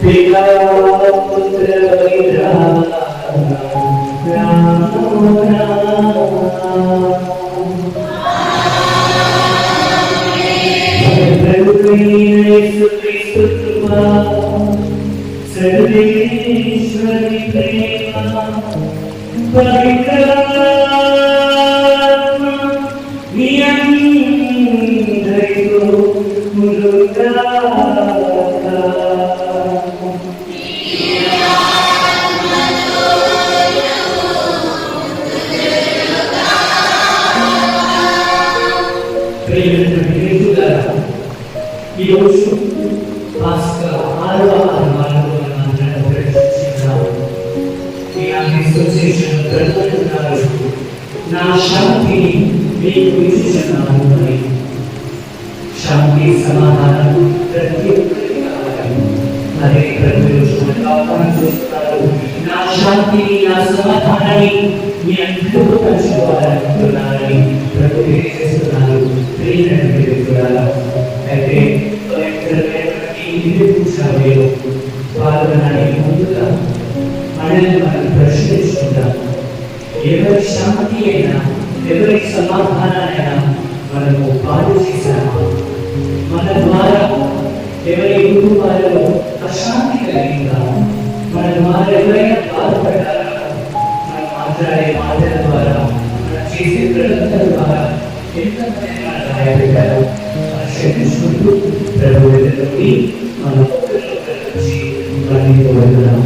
पिता पुत्र सर्वेश्वरी प्रेमा पवित्रात्मा नियंत्रितो मुरुगा ఈ రోజు పాస్కా ఆరవ ఆదివారంలో మనం ప్రవేశించాం. ఈ అసోసియేషన్ ప్రజలు నా శాంతి మీకు ఇస్తున్నాను అని శాంతి సమాధానం ప్రతి ఒక్కరికి కావాలి. అదే ప్రతిరోజు ఆహ్వానం చేస్తున్నారు. నా శాంతిని నా సమాధానాన్ని మీ అందరితో పంచుకోవాలనుకుంటున్నారని ప్రభు తెలియజేస్తున్నారు. అయితే పాల్గొనడానికి ముందుగా మనల్ని మనం ప్రశ్నించుకుంటాం. ఎవరి శాంతి అయినా ఎవరి సమాధానాలైనా మనము పాలు చేశామా? మన ద్వారా ఎవరి కుటుంబాలలో అశాంతి కలిగిందా? మన ద్వారా ఎవరైనా బాధపడ్డారా? మనం మాట్లాడే మాటల ద్వారా మనం చేసే ప్రవర్తన ద్వారా ఎంతమంది మన గాయపడ్డారు? క్షమించుకుంటూ ప్రభు ఎదుటి మనం వచ్చి వెళ్తున్నాం.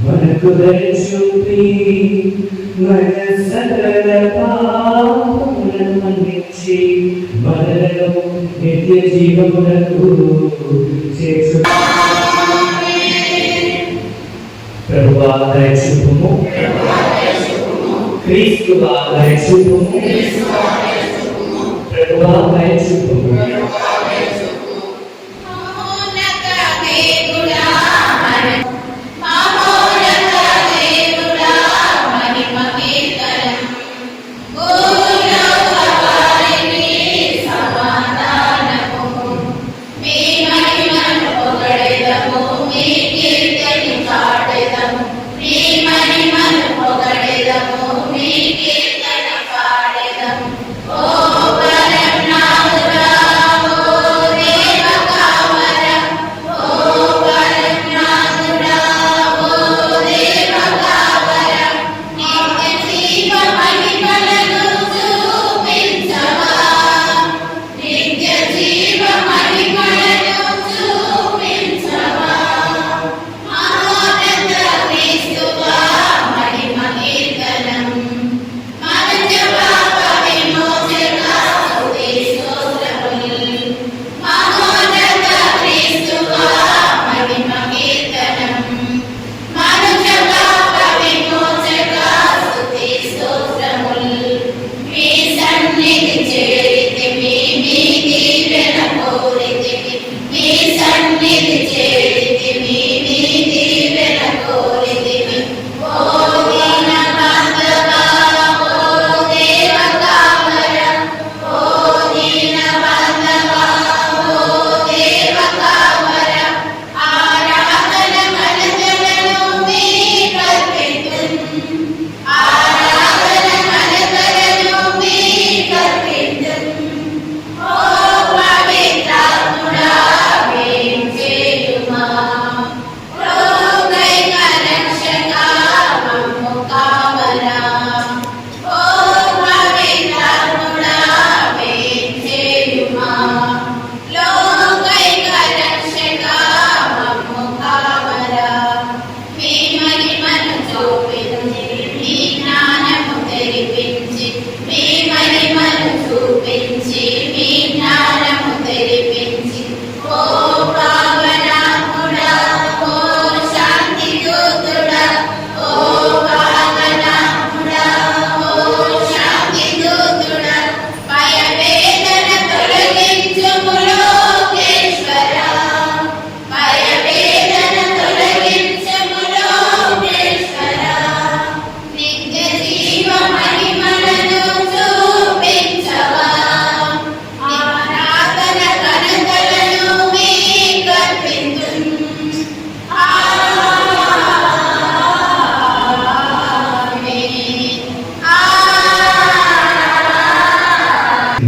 మనకు దయచూపి మన సకల పాపములను మన్నించి మనలను నిత్య జీవమునకు చేర్చు. ప్రభువా దయచూపుము, క్రీస్తువా దయచూపుము, ప్రభువా దయచూపుము. Oh,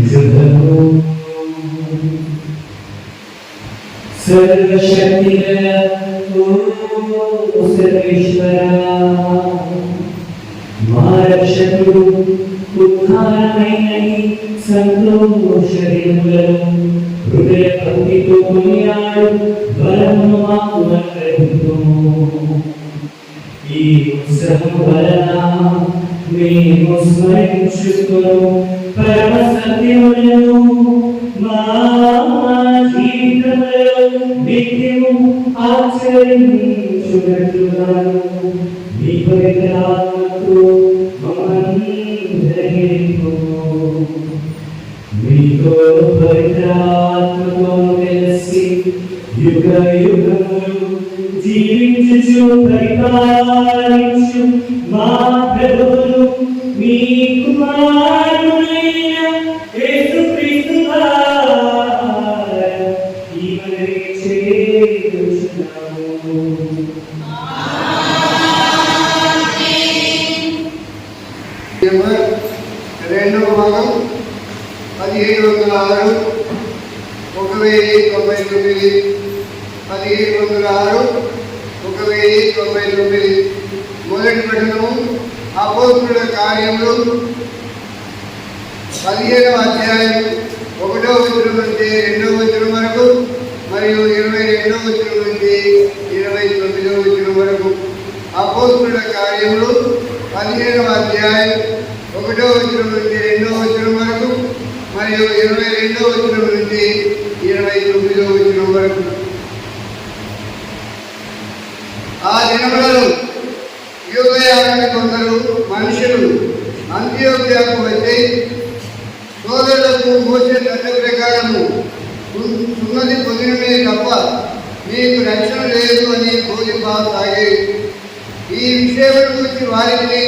శుభము. సర్వశక్తిగల ఓ సర్వేశ్వరా, మా రక్షకుడు ఉత్థానమైన సంతోష దినములను హృదయ భక్తితో కొనియాడు బలము మాకు అనుగ్రహించుము. ఈ ఉత్సవం వలన మేము స్మరించుకును పరమ సత్యములను మా జీవితంలో నిత్యము ఆచరించునట్లుగాను మీ పవిత్ర ఆత్మతో మమ్మల్ని గ్రహించుము. మీతో పవిత్ర ఆత్మతో కలిసి యుగ యుగములు జీవించుచు పరిపాలించు మా ప్రభువును మీ కుమారుడైన యేసుక్రీస్తు ద్వారా ఈ మనవి చేయుచున్నాము. రెండవ భాగం 1706 1099 1706 1099. మొదటి పఠనము అపోస్తలుల కార్యములు 15వ అధ్యాయం 1వ వచనం నుండి 2వ వచనం వరకు మరియు 22వ వచనం నుండి 29వ వచనం వరకు. అపోస్తలుల కార్యములు 15వ అధ్యాయం 1వ వచనం నుండి 2వ వచనం వరకు మరియు 22వ వచనం నుండి 29వ వచనం వరకు. ఆ దినములలో యూదయాలోని కొందరు మనుషులు అంత్యోక్యకు వచ్చి సోదరులకు మోసే దండ ప్రకారము సున్నతి పొందినమే తప్ప మీకు రక్షణ లేదు అని బోధింపసాగి ఈ విషయం గురించి వారిని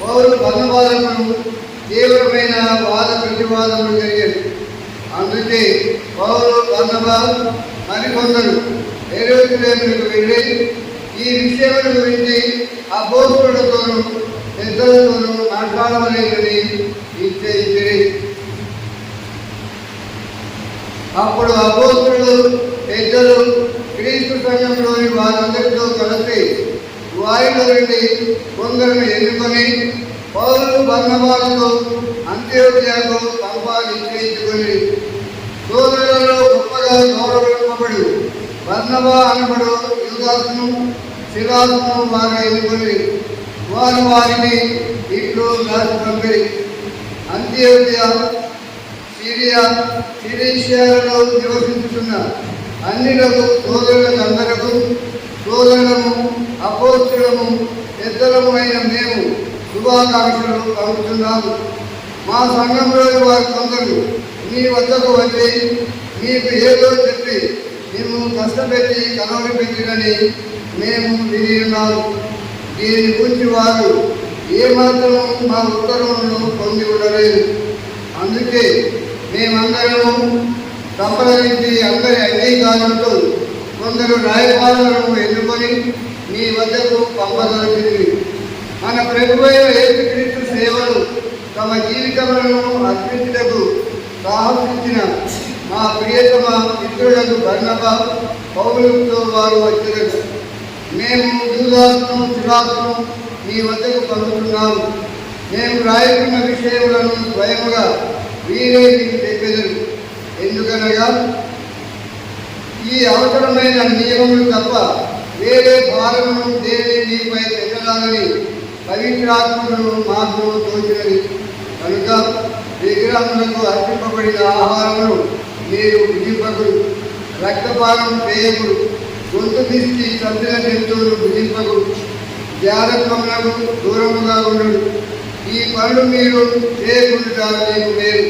పౌలు బర్నబాలకు తీవ్రమైన వాద ప్రతివాదములు జరిగారు. అందుకే పౌలు బర్నబా మరికొందరు యెరూషలేముకు వెళ్ళి ఈ విషయముల గురించి అపోస్తలులతోనూ పెద్దలతోనూ మాట్లాడవలేదని నిశ్చయించిరి. అప్పుడు అపోస్తలులు పెద్దలు క్రీస్తు సంఘంలోని వారందరితో కలిసి వారిలో నుండి కొందరిని ఎన్నుకొని పౌలు బర్నబాలతో అంత్యోక్యకు పంపాలి నిశ్చయించుకొని సోదరులలో గొప్పగా గౌరవింపబడు బర్నబా అనబడు యూదాసును సిలాసును వారు ఎన్నుకొని వారు వారిని ఇంట్లో రాసి పంపిరి. అంత్యోక్య సిరీషియాలో నివసించుతున్న అన్నిలకు సోదరులందరకు సోదరులము అపోస్తలులము పెద్దలము అయిన మేము శుభాకాంక్షలు పంపుతున్నాము. మా సంఘంలోని వారు కొందరు మీ వద్దకు వచ్చి మీకు ఏదో చెప్పి మేము కష్టపెట్టి కలవరి పెట్టినని మేము విని ఉన్నాము. దీని గురించి వారు ఏమాత్రం మా ఉత్తర్వులను పొంది ఉండలేదు. అందుకే మేమందరము సంప్రదించి అందరి అంగీకారంతో కొందరు రాయబారులను ఎన్నుకొని మీ వద్దకు పంపదలిచింది. మన ప్రభువైన యేసుక్రీస్తు సేవలు తమ జీవితములను అర్పించుటకు సాహసించిన మా ప్రియతమ మిత్రులకు బర్నబా పౌలుతో వారు వచ్చారు. మేము యూదాసును సిలాసును మీ వద్దకు పంపుతున్నాము. మేము రాయకున్న విషయములను స్వయముగా వీరే మీకు చెప్పెదరు. ఎందుకనగా ఈ అవసరమైన నియమములు తప్ప వేరే భారమును దేని మీపై పెట్టాలని పవిత్రాత్మను మాకు తోచినది. కనుక విగ్రహములకు అర్పింపబడిన ఆహారమును మీరు భుజింపకుడు, రక్తపానం చేయకుడు, గొంతు తీసి చంపిన జంతువులు భుజింపకుడు, జారత్వములకు దూరముగా ఉండడు. ఈ పనులు మీరు చేయకుండా మీకు మేలు,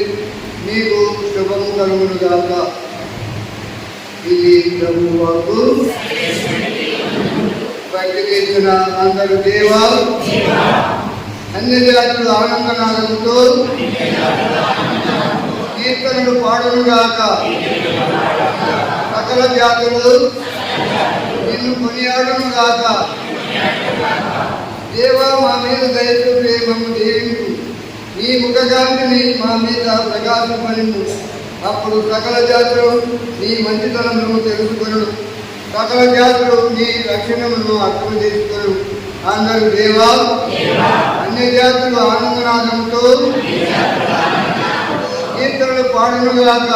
మీకు శుభము కలుగునుగాక. ఇది ప్రభువుకు ప్రకటించిన అందరు దేవా అన్ని జాతులు ఆనందనాదంతో కీర్తనలు పాడునుగాక. సకల జాతులు నిన్ను కొనియాడునుగాక. దేవా మా మీద దయచూపి మమ్ము దీవించు. నీ ముఖకాంతిని మా మీద ప్రకాశింపనిమ్ము. అప్పుడు సకల జాతులు నీ మంచితనమును తెలుసుకొను, సకల జాతులు నీ రక్షణను అర్థం చేసుకొను. అందరూ దేవా, అన్ని జాతులు ఆనందనాదంతో కీర్తనలు పాడునుగాక,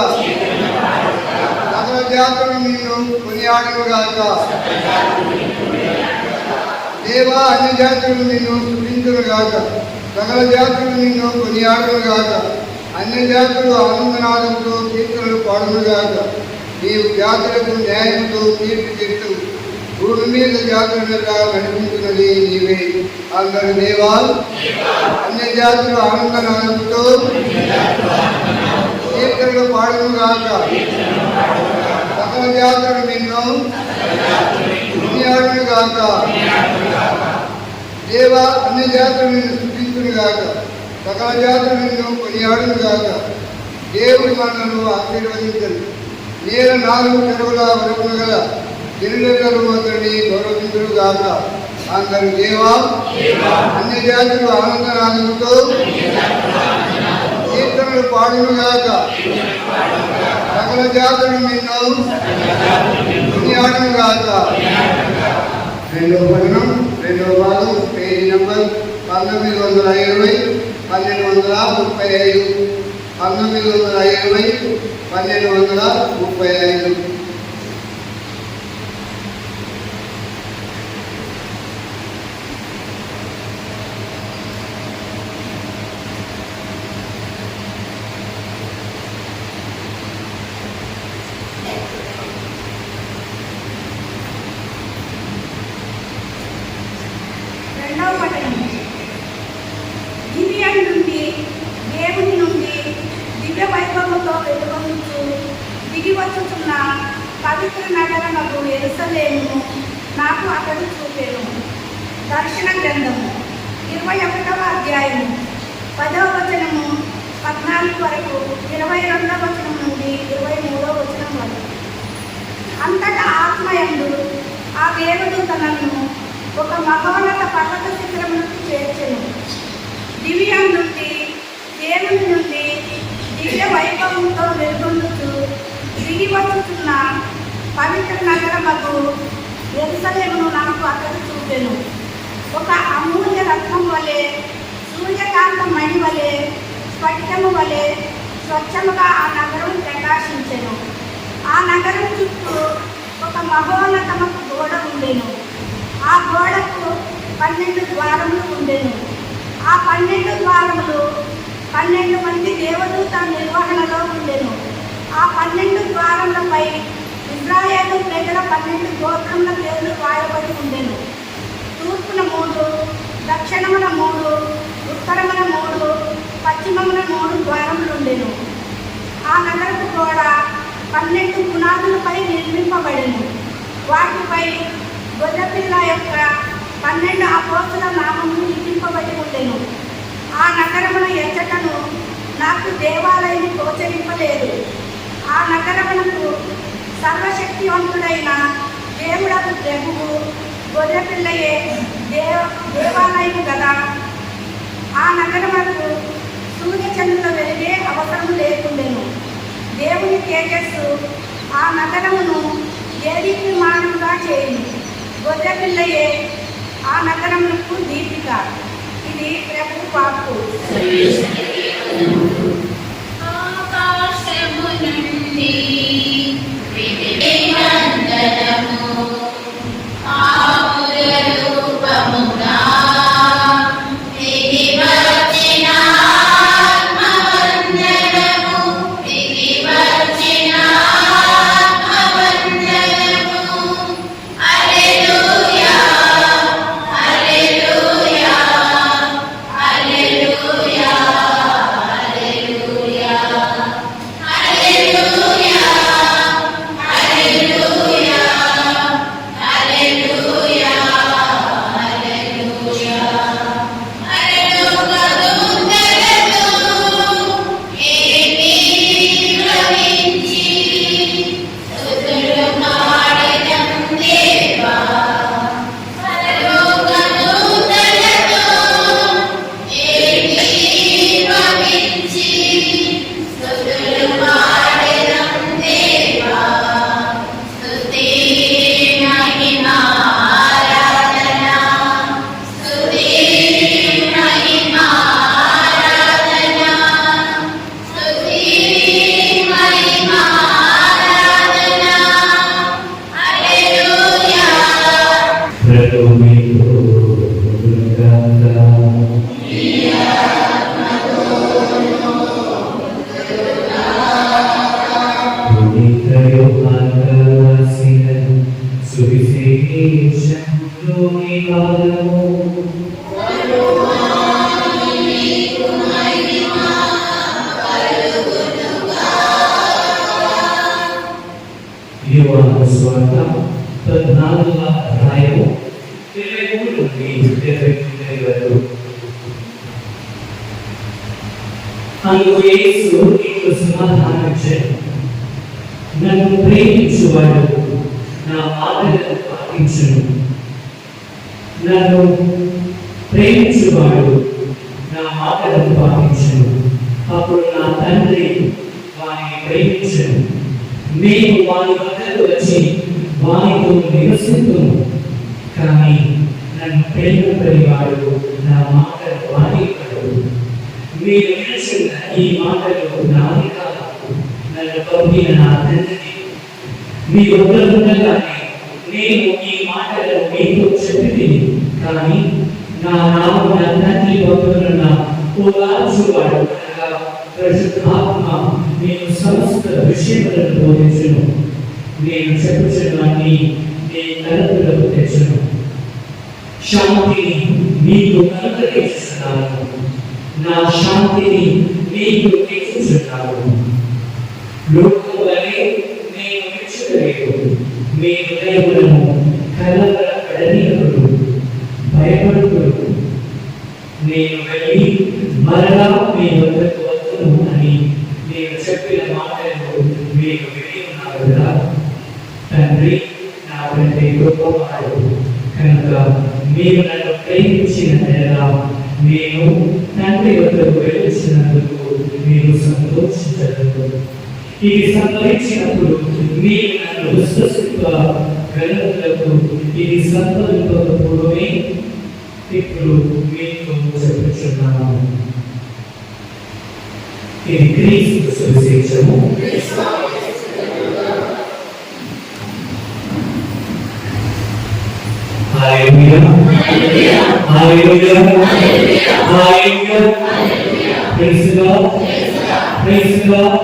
సకల జాతులు నిన్ను కొనియాడునుగాక. దేవా, అన్ని జాతులు నిన్ను స్తుతించునుగాక, సకల జాతులు నిన్ను కొనియాడునుగాక. అన్ని జాతులు ఆనందనాదంతో కీర్తనలు పాడునుగాక. నీవు జాతులకు న్యాయంతో తీర్పు తీర్చు, భూమి మీద జాతుల మీద నడిపించున్నది నీవే. అందరు దేవా, అన్ని జాతులు ఆనందనాదంతో కీర్తనలు పాడునుగాక, సకల జాతులు నిన్ను కొనియాడునుగాక. దేవా, అన్ని జాతులు నిన్ను స్తుతించునుగాక, సకల జాతులు నిన్ను కొనియాడునుగాక. దేవుడి మనను ఆశీర్వదించండి. నేల 4 చెరువుల వరకు గల గిరిజనులు అతన్ని గౌరవించునుగాక. అందరు దేవా, అన్ని జాతులు ఆనందనాదంతో కీర్తనలు పాడునుగాక, సకల జాతులు నిన్ను కొనియాడునుగాక. రెండవ పట్టణం, రెండవ భాగం, పేజీ నంబర్ 1920, 1235. 1920, 1235. రెండవ పట్టణం. గిబియోను నుండి దేవుని నుండి దివ్య వైభవంతో వెలుగొందుచు దిగి వచ్చుచున్న పవిత్ర నగరముకు యెరూషలేమును నాకు అతడు చూపెను. దర్శన గ్రంథము 21వ అధ్యాయము 10వ వచనము 14 వరకు, 22వ వచనం నుండి 23వ వచనం వరకు. అంతటా ఆత్మయందు ఆ దేవదూత నన్ను ఒక మహోన్నత పర్వత శిఖరములకు చేర్చెను. గిబియోను నుండి దేవుని నుండి దివ్య వైభవంతో వెలుగొందుచు దిగి వచ్చుచున్న పవిత్ర నగరముకు యెరూషలేమును నాకు అతడు చూపెను. ఒక అమూల్య రత్నం వలె, సూర్యకాంత మణి వలె, స్ఫటికము వలె స్వచ్ఛముగా ఆ నగరం ప్రకాశించెను. ఆ నగరం చుట్టూ ఒక మహోన్నతమకు గోడ ఉండెను. ఆ గోడకు 12 ద్వారములు ఉండెను. ఆ 12 ద్వారములు 12 మంది దేవదూత నిర్వహణలో ఉండెను. ఆ 12 ద్వారములపై ఇశ్రాయేలు ప్రజల 12 గోత్రముల పేర్లు రాయబడి ఉండెను. తూర్పున 3, దక్షిణమున 3, ఉత్తరమున 3, పశ్చిమమున 3 ద్వారములు ఉండెను. ఆ నగరపు గోడ 12 పునాదులపై నిర్మింపబడెను. వాటిపై గొర్రెపిల్ల యొక్క 12 అపోస్తుల నామములు లిఖింపబడి ఉండెను. ఆ నగరమున ఎచ్చటను నాకు దేవాలయం గోచరింపలేదు. ఆ నగరమునకు సర్వశక్తివంతుడైన దేవుడకు ప్రభువు గొర్రెపిల్లయే దేవాలయం కదా. ఆ నగరమునకు సూర్యచంద్రుల వెలిగే అవసరం లేకుండెను. దేవుని తేజస్సు ఆ నగరమును దేదీప్యమానముగా చేయును. గొర్రెపిల్లయే ఆ నగరమునకు దీపిక. ఇది ప్రభు వాక్కు. ఆకాశము నుండి విధివందనము ఆముల రూపముగా దిగి వచ్చిన ఆత్మవందనము, దిగి వచ్చిన ఆత్మవందనము. హల్లెలూయా, హల్లెలూయా, హల్లెలూయా, హల్లెలూయా. యోహాను సువార్త 14వ అధ్యాయము 23 నుండి 29 వరకు. అందుకు యేసు ఇట్లు సమాధానమిచ్చాడు, నన్ను ప్రేమించువాడు నా మాటలను పాటించును. నన్ను ప్రేమించువాడు నా మాటలను పాటించును. అప్పుడు నా తండ్రి వారిని ప్రేమించును. నేను వారి వద్దకు వచ్చి వారితో నివసిస్తును. కానీ నన్ను ప్రేమించని వాడు నా మాటలు పాటించడు. మీరు వినుచున్న ఈ మాటలు నాది కాదు, నన్ను పంపిన నా తండ్రి. మీ వద్ద ఉండగానే నేను ఈ మాటలను మీతో చెప్పితిని. కానీ నా నామమున తండ్రి పంపుతున్న ఓదార్చువాడు అనగా పరిశుద్ధాత్మ నేను సమస్త విషయములను బోధించును. నేను చెప్పుచున్నాన్ని నీ తలుపులకు తెచ్చును. శాంతిని మీకు అనుగ్రహిస్తున్నాను, నా శాంతిని మీకు ఇచ్చుచున్నాను. లోకము వలె నేను ఇచ్చుటలేదు. మీ హృదయములను కలవరపడనీయకుడు, భయపడుకుడు. నేను వెళ్ళి మరలా మీ వద్దకు వస్తును అని నేను చెప్పిన మాటలు మీరు విని ఉన్నారు కదా. తండ్రి నాకంటే గొప్పవాడు కనుక మీరు నన్ను ప్రేమించిన నెల నేను తండ్రి వద్దకు వెళ్ళినందుకు మీరు సంతోషించలేదు. ఇది సంభవించినప్పుడు మీరు నన్ను విశ్వసింపగలరు. ఇది సంభవించకపోవడమే ఇప్పుడు మీకు చెప్పుచున్నాను. ఇది క్రీస్తు సువిశేషము. హల్లెలూయా, హల్లెలూయా, హల్లెలూయా. ప్రైజ్ గాడ్, ప్రైజ్ గాడ్,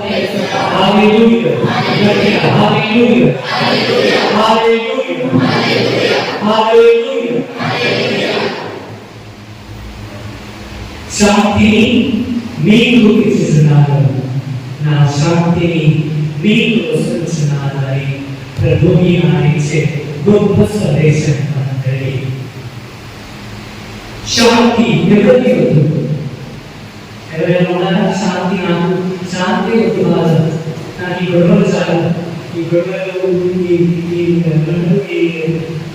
హల్లెలూయా, హల్లెలూయా, హల్లెలూయా, హల్లెలూయా. శాంతిని మీకు ఇస్తున్నాను, నా శాంతిని మీకు వస్తున్నాను అని ప్రభువు నాడిచ్చే గొప్ప సందేశం మనందరికీ. శాంతి ఎవరికి వద్దు? ఎవరైనా ఉన్నారా? శాంతి నాకు శాంతి వద్దు కాదు, నాకు ఈ గొడవలు చాలు, ఈ గొడవలు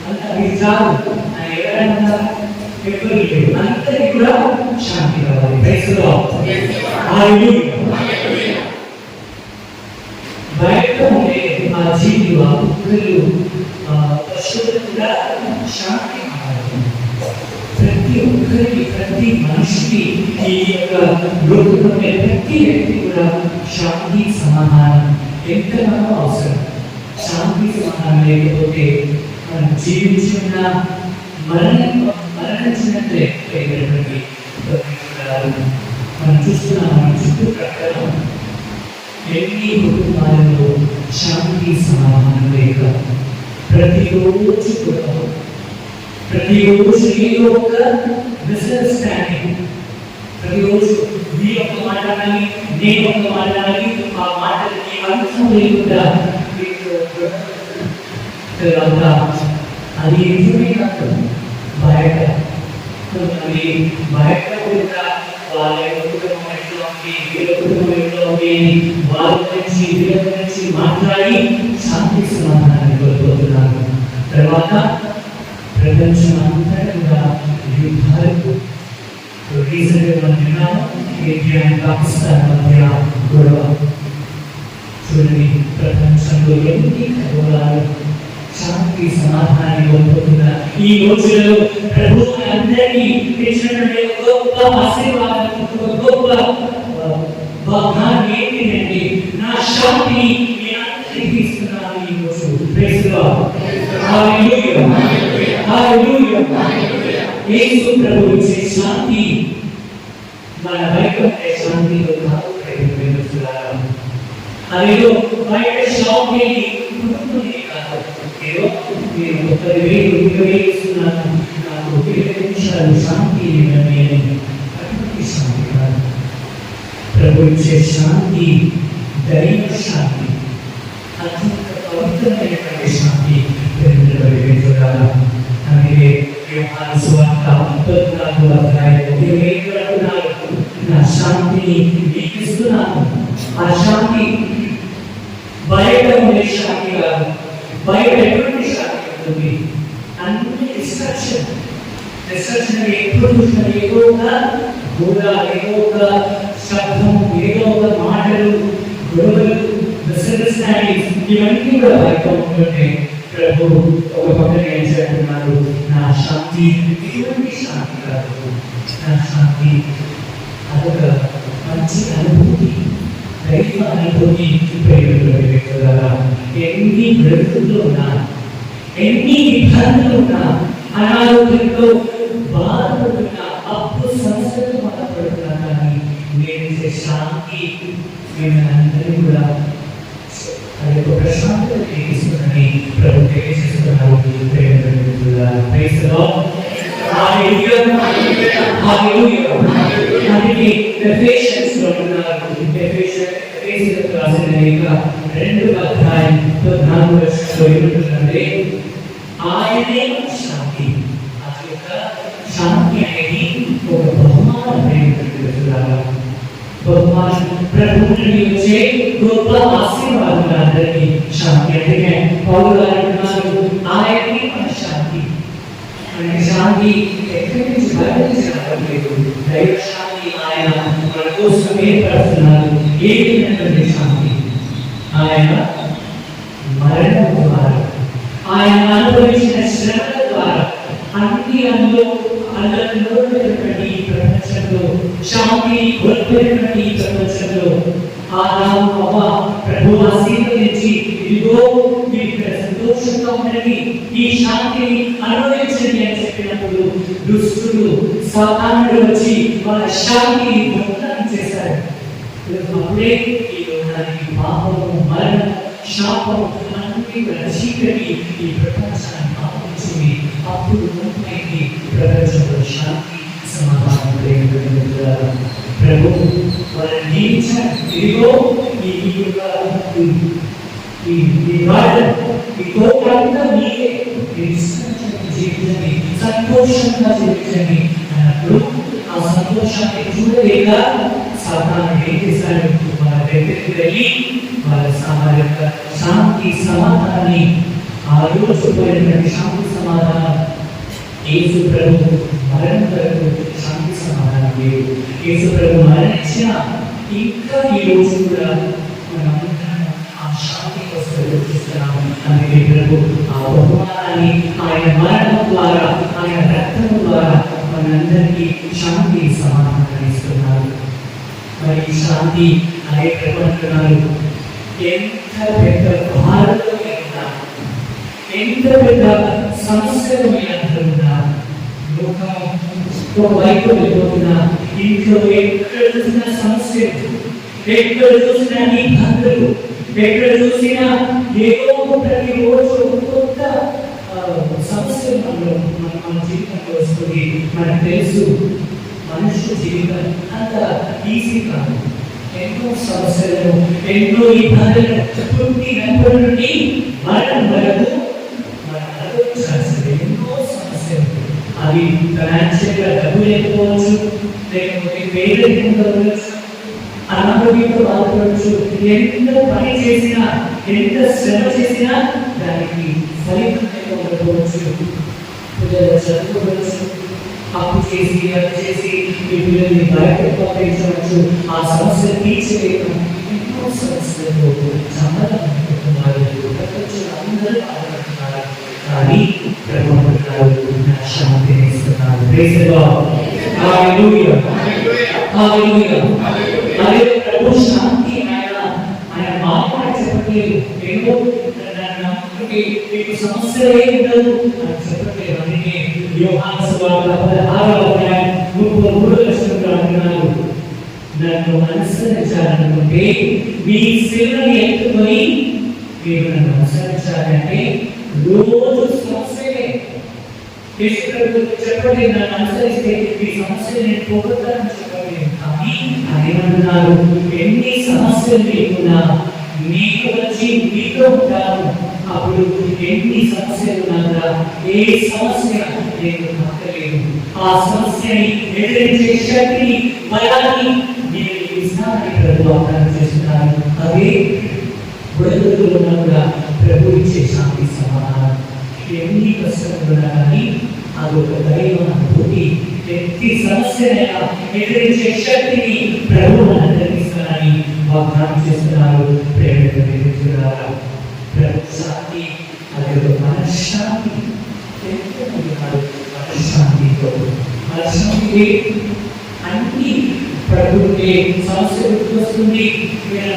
అంత ఇది చాలు అని ఎవరైనా ఉన్నారా? ఎవరు లేరు. అందరికీ కూడా శాంతి కావాలి. ప్రైజ్ లార్డ్, హల్లెలూయా. బయట ఉండే ఆ జీవులు, ఆ కుక్కలు, పశువులు కూడా శాంతి కావాలి. ప్రతి ఒక్కరికి, ప్రతి మనిషికి, ఈ యొక్క లోకంలో ప్రతి వ్యక్తి కూడా శాంతి సమాధానం ఎంతగానో అవసరం. శాంతి సమాధానం లేకపోతే మనం జీవించిన మరణించినట్లే. మనం చూస్తున్నాం మన చుట్టుప్రక్కల ఎన్ని కుటుంబాలలో శాంతి సమాధానం లేక ప్రతిరోజు ఏదో ఒక మిస్అండర్స్టాండింగ్. ప్రతిరోజు మీ ఒక మాట్లాడాలి, నేను ఒక మాట్లాడాలి, ఆ మాటలకి అర్థం లేకుండా అది నిజమే కాదు. బయట కొంతమంది బయట కూడా వాళ్ళ కుటుంబం ఎట్లా ఉంది, వీళ్ళ కుటుంబం ఎట్లా ఉంది, వాళ్ళ గురించి వీళ్ళ గురించి మాట్లాడి శాంతి సమాధానాన్ని కోల్పోతున్నారు. తర్వాత ప్రపంచం అంతా కూడా యుద్ధాలకు రీజన్గా మనం విన్నాము. ఇండియా అండ్ పాకిస్తాన్ మధ్య గొడవ చూడండి. ప్రపంచంలో ఎన్ని కలవరాలు, శాంతి సమాధానాన్ని కోల్పోతున్న ఈ రోజులలో ప్రభు అందరికీ ఇచ్చినటువంటి గొప్ప ఆశీర్వాదం, గొప్ప వాగ్దానం ఏంటంటే నా శాంతిని మీ అందరికీ ఇస్తున్నాను ఈ రోజు. ప్రైజ్ లార్డ్, హల్లెలూయా, హల్లెలూయా. యేసు ప్రభు ఇచ్చే శాంతి మన బయట ఉండే శాంతిలో కాదు. అదేదో బయట శాంతిని కుటుంబమే కాదు. ఏదో నేను 30,000 ఇస్తున్నాను, నాకు 20 నిమిషాలు శాంతి ఇవ్వండి అని అటువంటి శాంతి కాదు. ప్రభు ఇచ్చే శాంతి దైవ శాంతి, అద్భుత పవిత్రమైనటువంటి శాంతి పెరుగుదల. అందుకే యోహాను సువార్త 14వ అధ్యాయం 21 అంటున్నారు, నా శాంతిని మీకు ఇస్తున్నాను. ఆ శాంతి బయట ఉండే శాంతి కాదు, బయట ఎటువంటి శాంతి ఉంటుంది, అన్ని డిస్ట్రక్షన్ ఎప్పుడు చూసిన ఏదో ఒక గోడ, ఏదో ఒక శబ్దం, ఏదో ఒక మాటలు, గొడవలు, మిస్అండర్స్టాండింగ్స్, ఇవన్నీ కూడా బయట ఉంటుంటే ప్రభు ఒక పక్కన ఏం చెప్తున్నారు, నా శాంతి ఎటువంటి శాంతి కాదు, నా శాంతి అదొక మంచి అనుభూతి, దైవ అనుభూతి. ఎన్ని బ్రతుకులు ఉన్నా, ఎన్ని ఇబ్బందులు ఉన్నా, అనారోగ్యంతో బాధపడుతున్నా, అప్పు సమస్యలు బాధపడుతున్నా, కానీ నేను శాంతి అందరినీ కూడా అది ఒక ప్రశాంతత కలిగిస్తుందని ప్రభు తెలియజేస్తున్నారు. అందుకే ఎఫెసీయులకు రాసిన లేఖ 2వ అధ్యాయం 4వ వచనంలో ఏమంటున్నారంటే, ఆయనే శాంతి. ఆ యొక్క శాంతి అనేది ఒక బహుమానం. బహుమానం ప్రభు నుండి వచ్చే గొప్ప ఆశీర్వాదం అందరికీ శాంతి. అందుకే పౌలు గారు అంటున్నారు, ఆయనే మన శాంతి. మనకి శాంతి ఎక్కడి నుంచి బయట నుంచి రావట్లేదు, దైవ శాంతి ఆయన మన కోసం ఏర్పడుతున్నారు. ఏ విధమైనటువంటి శాంతి? ఆయన మరణం ద్వారా, ఆయన అనుభవించిన శ్రమల ద్వారా, అన్ని అందులోటువంటి ఈ ప్రపంచంలో, శాంతిని కోల్పోయినటువంటి ఈ ప్రపంచంలో ఆదాము అవ్వ ప్రభు ఆశీర్వదించి, ఇదిగో మీరు ఇక్కడ సంతోషంగా ఉండండి, ఈ శాంతిని అనుభవించండి అని చెప్పినప్పుడు దుష్టుడు సాతానుడు వచ్చి వాళ్ళ శాంతిని దొంగతనం చేశారు. అప్పుడే ఈ లోకానికి పాపము, మరణం, శాపం అన్ని చీకటి ఈ ప్రపంచాన్ని ఆవరించింది. అప్పుడు మొదలైంది ప్రపంచంలో శాంతి, సమాధానం. ప్రభు వాళ్ళని జీవించారు. ఇదిగో ఈ కోపంతా మీరే, జీవితండి, సంతోషంగా జీవించండి అన్నప్పుడు ఆ సంతోషాన్ని చూడలేక సాతాను ఏం చేశాడు, వాళ్ళ దగ్గరికి వెళ్ళి వాళ్ళ యొక్క శాంతి సమాధానాన్ని, ఆ రోజు పోయినటువంటి శాంతి సమాధానం, యేసు ప్రభు మరణం వరకు శాంతి సమాధానం లేదు. యేసు ప్రభు మరణించిన ఇంకా ఈ రోజు కూడా మనం ఆ శాంతి కోసం చూస్తున్నాము. అందుకే ప్రభు ఆ బహుమానాన్ని ఆయన మరణం ద్వారా, ఆయన రక్తం ద్వారా మనందరికీ శాంతి సమాధానాన్ని ఇస్తున్నారు. మరి ఈ శాంతి అనే ప్రభు అంటున్నారు, ఎంత పెద్ద భారతలో ఉన్నా, ఎంత పెద్ద సమస్యలు ఉన్నా, లోకం ఒక వైపు వెళ్ళిపోతున్నా, ఇంట్లో ఎక్కడ చూసిన సమస్యలు, ఎక్కడ చూసిన ఇబ్బందులు, ఎక్కడ చూసినా ఏదో ప్రతిరోజు కొత్త సమస్యలు మన జీవితంలో వస్తుంది. మనకు తెలుసు మనుషుల జీవితం అంత ఈజీ కాదు. ఎన్నో సమస్యలను, ఎన్నో ఇబ్బందులను పుట్టినప్పటి నుండి మరణం వరకు మనం అనుభవించాల్సింది ఎన్నో సమస్యలు. అవి ఫైనాన్షియల్గా డబ్బు లేకపోవచ్చు, లేకపోతే పేదరికంగా ఉండవచ్చు, అనారోగ్యంతో బాధపడవచ్చు. ఎంత పని చేసినా, ఎంత శ్రమ చేసినా దానికి ఫలితం ఉండకపోవచ్చు. పిల్లలు చదువుకోవచ్చు, అప్పు చేసి అది చేసి మీ పిల్లల్ని బయటకు పంపించవచ్చు, ఆ సమస్య తీర్చలేము. ఎన్నో సమస్యలు చాలా ప్రపంచంలో అందరూ బాధపడుతున్నారు. కానీ ప్రభు నా శాంతిని ఇస్తున్నారు. అదే ప్రభు శాంతి ఆయన మాట్లాడి చెప్పట్లేదు, ఏదో మీకు సమస్యలే ఉండదు అని చెప్పట్లేదు. అందుకే యోహాను సువార్త 16వ అధ్యాయం 33వ వచనంలో అంటున్నారు, నన్ను అనుసరించాలనుకుంటే మీ శిలువని ఎత్తుకొని మీరు నన్ను అనుసరించాలంటే రోజు సమస్యలే. చెప్పండి, నన్ను అనుసరిస్తే ఈ సమస్యలు నేను పోగొట్టాలని చెప్పలేదు. కానీ ఆయన అంటున్నారు, ఎన్ని సమస్యలు లేకున్నా మీకు వచ్చి మీతో ఉంటాను. అప్పుడు ఎన్ని సమస్యలు ఉన్నా ఏ సమస్య నేను పక్కలేదు. ఆ సమస్యని ఎదిరించే శక్తిని బలాన్ని నేను ఇస్తానని ప్రభు వాగ్దానం చేస్తున్నాను. అదే బుడగలు ఉన్నా కూడా ప్రభు ఇచ్చే శాంతి సమాధానం. ఎన్ని కష్టాలు ఉన్నా కానీ అదొక దైవ అనుభూతి. ప్రతి సమస్యనైనా ఎదిరించే శక్తిని ప్రభు అనుగ్రహిస్తానని వాగ్దానం చేస్తున్నారు. ప్రేమిస్తున్నారు ప్రభు శాంతి, అదే మనశ్శాంతి. మనశ్శాంతితో మనశ్శాంతి అన్ని ప్రభుత్వే సమస్య గుర్తొస్తుంది.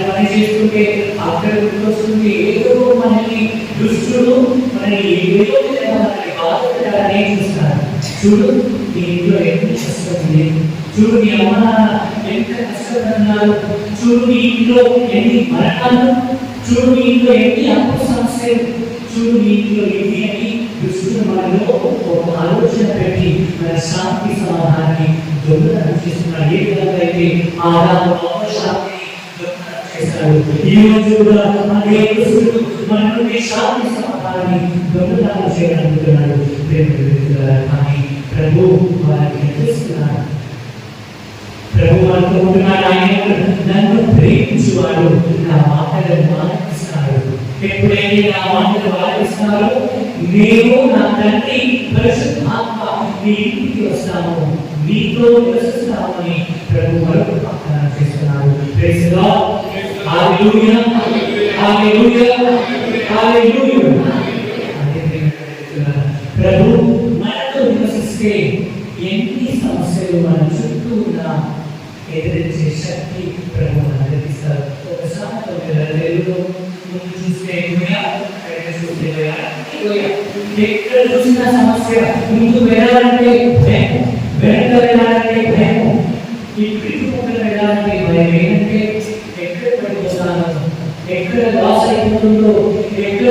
పని చేస్తుంటే అక్కడ గుర్తొస్తుంది. ఏదో మనకి దుష్టుడు మనకి ఏదో మనకి బాధపడాలని చూస్తారు. చూడు నీ ఇంట్లో ఎంత కష్టం ఉంది, చూడు నీ అమ్మ నాన్న ఎంత కష్టపడుతున్నారు, చూడు నీ ఇంట్లో ఎన్ని మరణాలు, చూడు నీ ఇంట్లో ఎన్ని అప్పు సమస్యలు, చూడు నీ ఇంట్లో ఎన్ని అని దుష్టుడు మనలో ఒక ఆలోచన పెట్టి మన శాంతి సమాధానాన్ని దొంగతనం చేస్తున్నాడు. ఏ విధంగా అయితే ఆదాము శాంతిని దొంగతనం చేశాడు, ఈ రోజు కూడా అదే దుష్టుడు మన నుండి శాంతి సమాధానాన్ని దొంగతనం చేయాలనుకుంటున్నాడు. కానీ ప్రభు వారికి నిర్దేశిస్తున్నాడు. ప్రభు వారితో ఉంటున్నాడు. ఆయన నన్ను ప్రేమించువాడు నా మాటలను ఆలకిస్తాడు. ఎప్పుడైతే నా మాటలు ఆలకిస్తారో నేను నా తండ్రి పరిశుద్ధాత్మ మీ ఇంటికి వస్తాము, మీతో నివసిస్తామని ప్రభు వరకు వాగ్దానం చేస్తున్నాడు. Praise the Lord. Hallelujah, hallelujah, hallelujah. ప్రభు మనతో నివసిస్తే ఎన్ని సమస్యలు మన చుట్టూ ఉన్నా ఎదిరించే శక్తి ప్రభు అనుగ్రహిస్తారు. ఒకసారి చూస్తే ఎక్కడ చూసిన సమస్య, ముందు వెళ్ళాలంటే భయం, వెనక వెళ్ళాలంటే భయం, ఇప్పటికి ముందు వెళ్ళాలంటే భయం. ఏంటంటే ఎక్కడ పడిపోతాను, ఎక్కడ లాస్ అయిపోతుందో, ఎక్కడ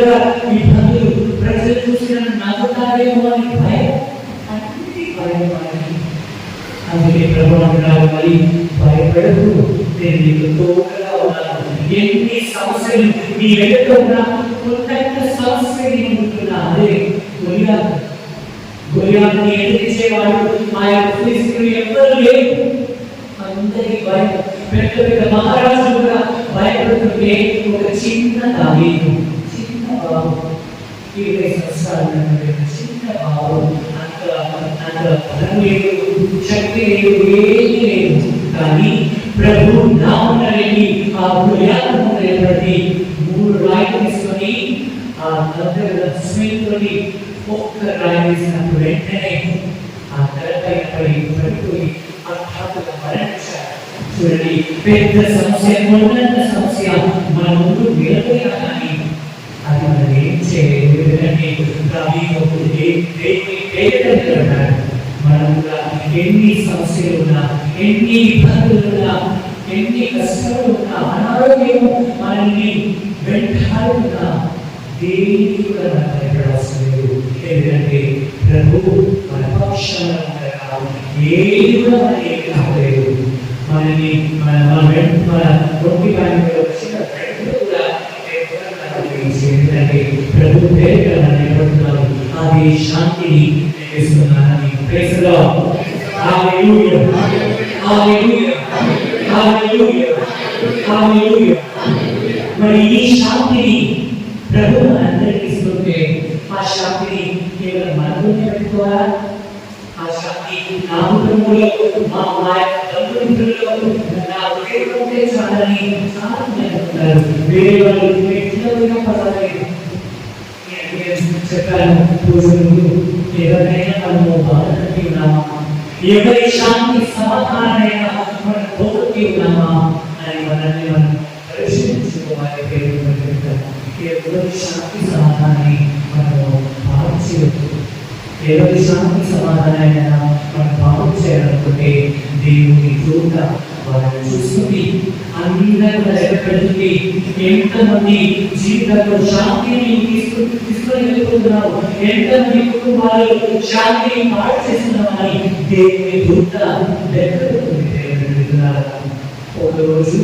ఇబ్బందులు, ప్రజలు చూసిన నవ్వుతారేమో అని భయం, అన్ని భయం. అందుకే ప్రభు అంటున్నారు, మరి భయపడకు, నేను నీకు తోడుగా ఉన్నాను. ఎన్ని సమస్యలు నీ వెంట ఉన్నా కొంత సమస్య ఉంటున్నా. అదే గొలియాతుని ఎదిరించేవాడు ఆ యొక్క ఫిలిష్తీయులు ఎవ్వరూ లేరు. అందరి భయం. పెద్ద పెద్ద మహారాజులు కూడా భయపడుతుంటే ఒక చిన్న దావీదు, చిన్న బాబు, 20 సంవత్సరాలు చిన్న బాబు, అంత బలం లేదు, శక్తి లేదు, ఏమీ లేదు. కానీ ప్రభు నామమునని ఆ గొలియాతును నిలబడి 3 రాయిలు తీసుకొని ఆ దగ్గర స్నేహితుని ఒక్క రాయి వేసినప్పుడు వెంటనే ఆ తలపై పడిపోయి హఠాత్తుగా మరణించాడు. చూడండి, పెద్ద సమస్య, ఉన్నత సమస్య మన ముందు నిలబడినా కానీ అది మనం ఏం చేయలేదు. ఎందుకంటే మనం కూడా ఎన్ని సమస్యలు ఉన్నా, ఎన్ని ఇబ్బందులు ఉన్నా, ఎన్ని కష్టాలు ఉన్నా, అనారోగ్యం మనల్ని వెంటాడుతున్నా దేనికి కూడా మనం భయపడవలసిన లేదు. ఎందుకంటే ప్రభు మన పక్షాన ఉంటారు. ఏది కూడా మనకి కాలేదు. మనని మన రొట్టి పైన వచ్చిన కూడా ఎందుకంటే ప్రభు పేరు నిలబడుతున్నారు. అది శాంతిని ఇస్తున్నానని. Praise the Lord. Hallelujah, hallelujah, hallelujah, hallelujah. మరి ఈ శాంతిని ప్రభు అందరికీ ఇస్తుంటే ఆ శాంతిని కేవలం మనలోనే పెట్టుకోవాలా? ఆ శాంతి నా కుటుంబంలో, మా బంధుమిత్రుల్లో, నా ఉద్యోగంలో చాలని చాలా అనుకుంటారు. వేరే వాళ్ళు ఎట్లా పర్వాలేదు. చెప్పాను పూజలు, ఎవరైనా మనము బాధపడి ఉన్నామా, ఎవరి శాంతి సమాధానమైనా మనం పోగొట్టి ఉన్నామా అని మనల్ని మనం పరిశీలించుకోవాలి. ఎవరి శాంతి సమాధానాన్ని మనము బాగు చేయవచ్చు. ఎవరి శాంతి సమాధానమైనా మనం బాగు చేయాలనుకుంటే దేవుని దూత వాళ్ళని చూస్తుంది, అందరూ పెడుతుంది. ఎంతమంది జీవితంలో శాంతిని తీసుకొని వెళ్ళిపోతున్నారు, ఎంతమంది కుటుంబాలు శాంతిని పాడు చేస్తున్నామని దేవుని దూత లెక్క పెడుతుంది. ఒకరోజు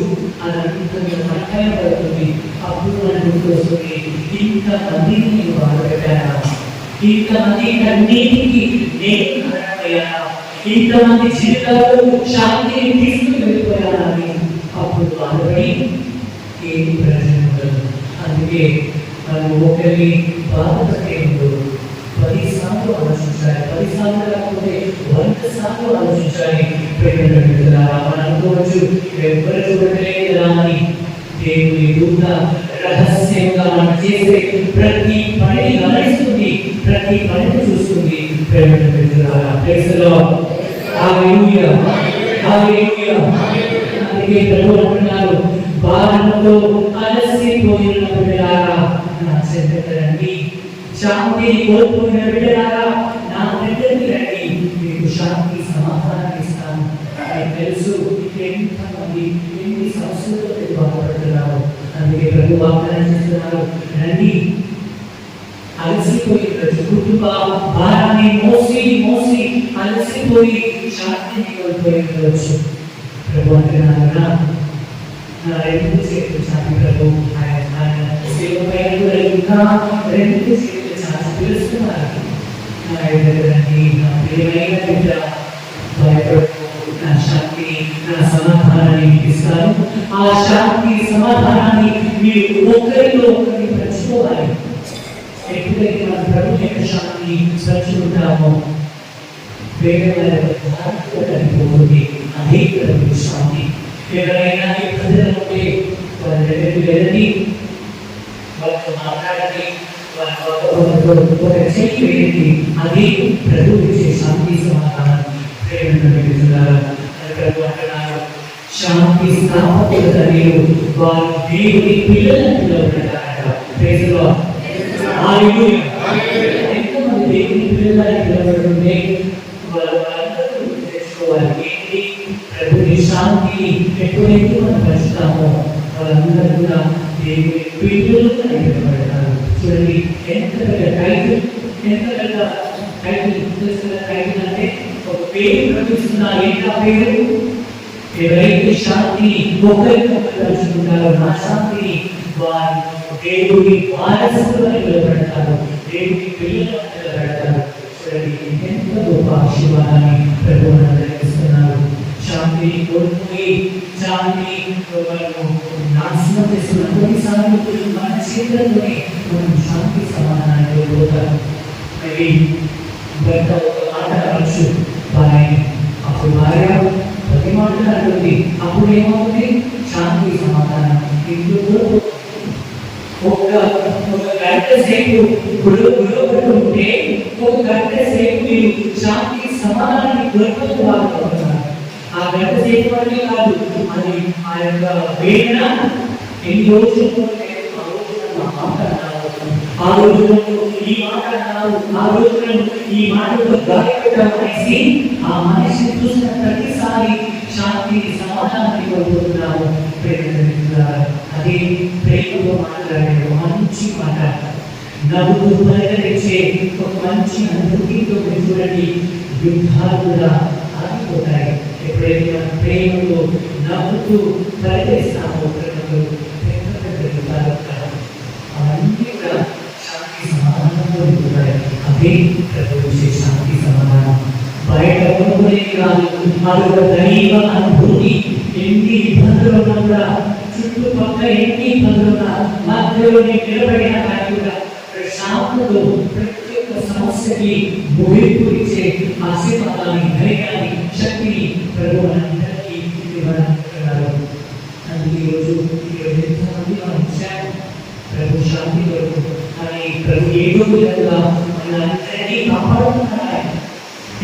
అదంతా పట్టాయ పడుతుంది. అప్పుడు మన గుర్తొస్తుంది, ఇంతమందిని నేను బాధపెట్టానా, ఇంతమంది కన్నీటికి నేను కారణమయ్యానా, ఇంతమంది జీవితాల్లో శాంతిని తీసుకుని వెళ్ళిపోయానా అని అప్పుడు బాధపడి ఏమి ప్రయోజనం ఉండదు. అందుకే మనం ఒకరిని బాధపడే ముందు 10 సార్లు ఆలోచించాలి. 10 సార్లు కాకపోతే 100 సార్లు ఆలోచించాలి. మనం అనుకోవచ్చు, ఎవరు చూడలేదు కదా అని. దేవుని దూత రహస్యంగా మనం చేసే ప్రతి పనిని గమనిస్తుంది, ప్రతి పనిని చూస్తుంది. అందుకే ప్రభు అంటున్నారు, భారంతో అలసిపోయిన బిడ్డలారా నా చెంతకు రండి, శాంతిని కోల్పోయిన బిడ్డలారా నా దగ్గరికి రండి, మీకు శాంతి సమాధానం ఇస్తాను. నాకు తెలుసు ఎంతమంది ఎన్ని సమస్యలతో బాధపడుతున్నారు. అందుకే ప్రభు వాగ్దానం చేస్తున్నారు, రండి. అలసిపోయి కుటుంబ భారాన్ని మోసి మోసి అలసిపోయి శాంతిని కోల్పోయించవచ్చు. ప్రభు అంటున్నారు, నా రెండు చేతులు చాటి ప్రభు ఆయన సేవపై ఇంకా రెండు చేతులు చాటి పిలుస్తున్నారు. నా ఎదురండి, నా ప్రియమైన బిడ్డ, భయపడకు, నా శాంతి నా సమాధానాన్ని ఇస్తాను. ఆ శాంతి సమాధానాన్ని మీరు ఒకరిలో ఒకరిని పంచుకోవాలి. ఎప్పుడైతే మన ప్రభు యొక్క శాంతిని పంచుకుంటామో వేగపోతుంది. అదే ప్రభు శాంతి. ఎవరైనా ఇబ్బందులు ఉంటే వాళ్ళ దగ్గరికి వెళ్ళండి, వాళ్ళతో మాట్లాడండి, వాళ్ళతో ఒక చెయ్యి వేయండి. అదే ప్రభు ఇచ్చే శాంతి సమాధానం. ప్రభు అంటున్నారు, శాంతి స్థాపకులుగా మీరు వారు దేవుని పిల్లలను పిలవబడ్డారట. ఎంతమంది దేవుని పిల్లలని పిలవబడుతుంటే వాళ్ళందరూ తెలుసుకోవాలి, ఏంటి ప్రభుని శాంతిని ఎప్పుడైతే మనం పంచుతామో వాళ్ళందరూ కూడా దేవుని పిల్లలు అని పిలవబడతారు. చూడండి ఎంత పెద్ద టైటిల్, ఎంత పెద్ద టైటిల్ అంటే ఒక పేరు ప్రకటిస్తున్నా. ఏంటా పేరు? ఎవరైతే శాంతిని ఒకరికొకరు పంచుకుంటారో నా శాంతిని వారు దేవుని వారసులు అని పిలవబడతారు, దేవుని పిల్లలు అని పిలవబడతారు. చూడండి ఎంత గొప్ప ఆశీర్వాదాన్ని ప్రభు అనుగ్రహిస్తున్నారు. శాంతిని కోల్పోయి శాంతిని నాశనం చేస్తున్న కొన్నిసార్లు మన చేతులతోనే మనం శాంతి సమాధానాన్ని కోల్పోతాం. మరి భర్త ఒక మాట అనొచ్చు, అప్పుడు భార్య ప్రతి మాట అంటుంది. అప్పుడు ఏమవుతుంది? శాంతి సమాధానం ఇంట్లో ఒక గంట సేపు ఉంటే ఒక గంట సేపు మీరు శాంతి సమాధానాన్ని కోల్పోతున్నారు. ఆ గంట సేపు అంటే కాదు, అది ఆ యొక్క వేదన ఎన్ని రోజులు, ఆ రోజులలో ఈ మాట అన్నారు, ఆ రోజులను ఈ మాటతో గాయపెట్టేసి ఆ మనిషిని చూసిన ప్రతిసారి శాంతి సమాధానాన్ని కోల్పోతున్నాము. అదే ప్రేమతో మాట్లాడే మంచి మాట, నవ్వుతూ పలకరించే ఒక మంచి అనుభూతితో చూడండి, యుద్ధాలు కూడా ఆగిపోతాయి. ఎప్పుడైతే మనం ప్రేమతో నవ్వుతూ పలకరిస్తామో అవన్నీ కూడా శాంతి సమాధానంతో ఉంటాయి. అదే ప్రభు శాంతి సమాధానం. బయట కొనుక్కునేది కాదు, మరొక దైవ అనుభూతి. ఎన్ని ఇబ్బందులు ఉన్నా కూడా, చుట్టుపక్కల ఎన్ని ఇబ్బందులు ఉన్నా, మధ్యలో నిలబడిన కానీ కూడా ప్రశాంతతో ప్రతి ఒక్క సమస్యకి ముగింపు ఇచ్చే ఆశీర్వాదాన్ని, ధైర్యాన్ని, శక్తిని ప్రభు మనందరికీ ఇవ్వడానికి. అందుకే ఈరోజు ఎంతమంది మనం ఇచ్చాము ప్రభు శాంతి కొరకు. కానీ ప్రభు ఏదో విధంగా మనందరినీ కాపాడుతున్నారు.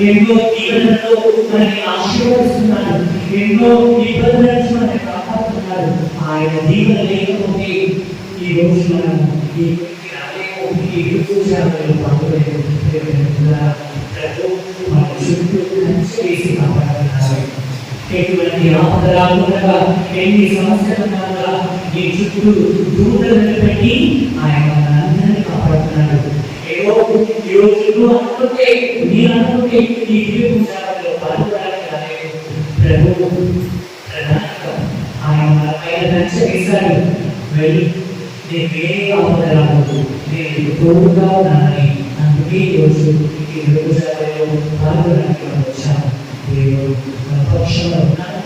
ఎన్నో దీవెనలతో మనకి ఆశీర్వదిస్తున్నాడు, ఎన్నో ఇబ్బందుల నుంచి మనకి కాపాడుతున్నాడు. ఆయన దీవెన లేకపోతే ఈ రోజు మనం ఈ పాల్గొలేదు. ప్రభు మన చుట్టూ కంచి వేసి కాపాడుతున్నారు. ఎటువంటి ఆపద రాకుండా, ఎన్ని సమస్యలు ఉన్నా కూడా ఈ చుట్టూ దూతలను పెట్టి ఆయన మనందరినీ కాపాడుతున్నాడు. ఏదో ఈ రోజు అనుకుంటే మీరు అనుకుంటే ఈ పాల్గొనడానికి రాలేదు. ప్రభు ఆయన వేశాడు, వెళ్ళి నేను వేరే అవతరాలు నేను తోడుగా ఉన్నానని అందుకే ఈరోజు ఈ వ్యవసాయంలో పాల్గొనడానికి వచ్చాను. దేవుడు నా పక్షంలో ఉన్నాను.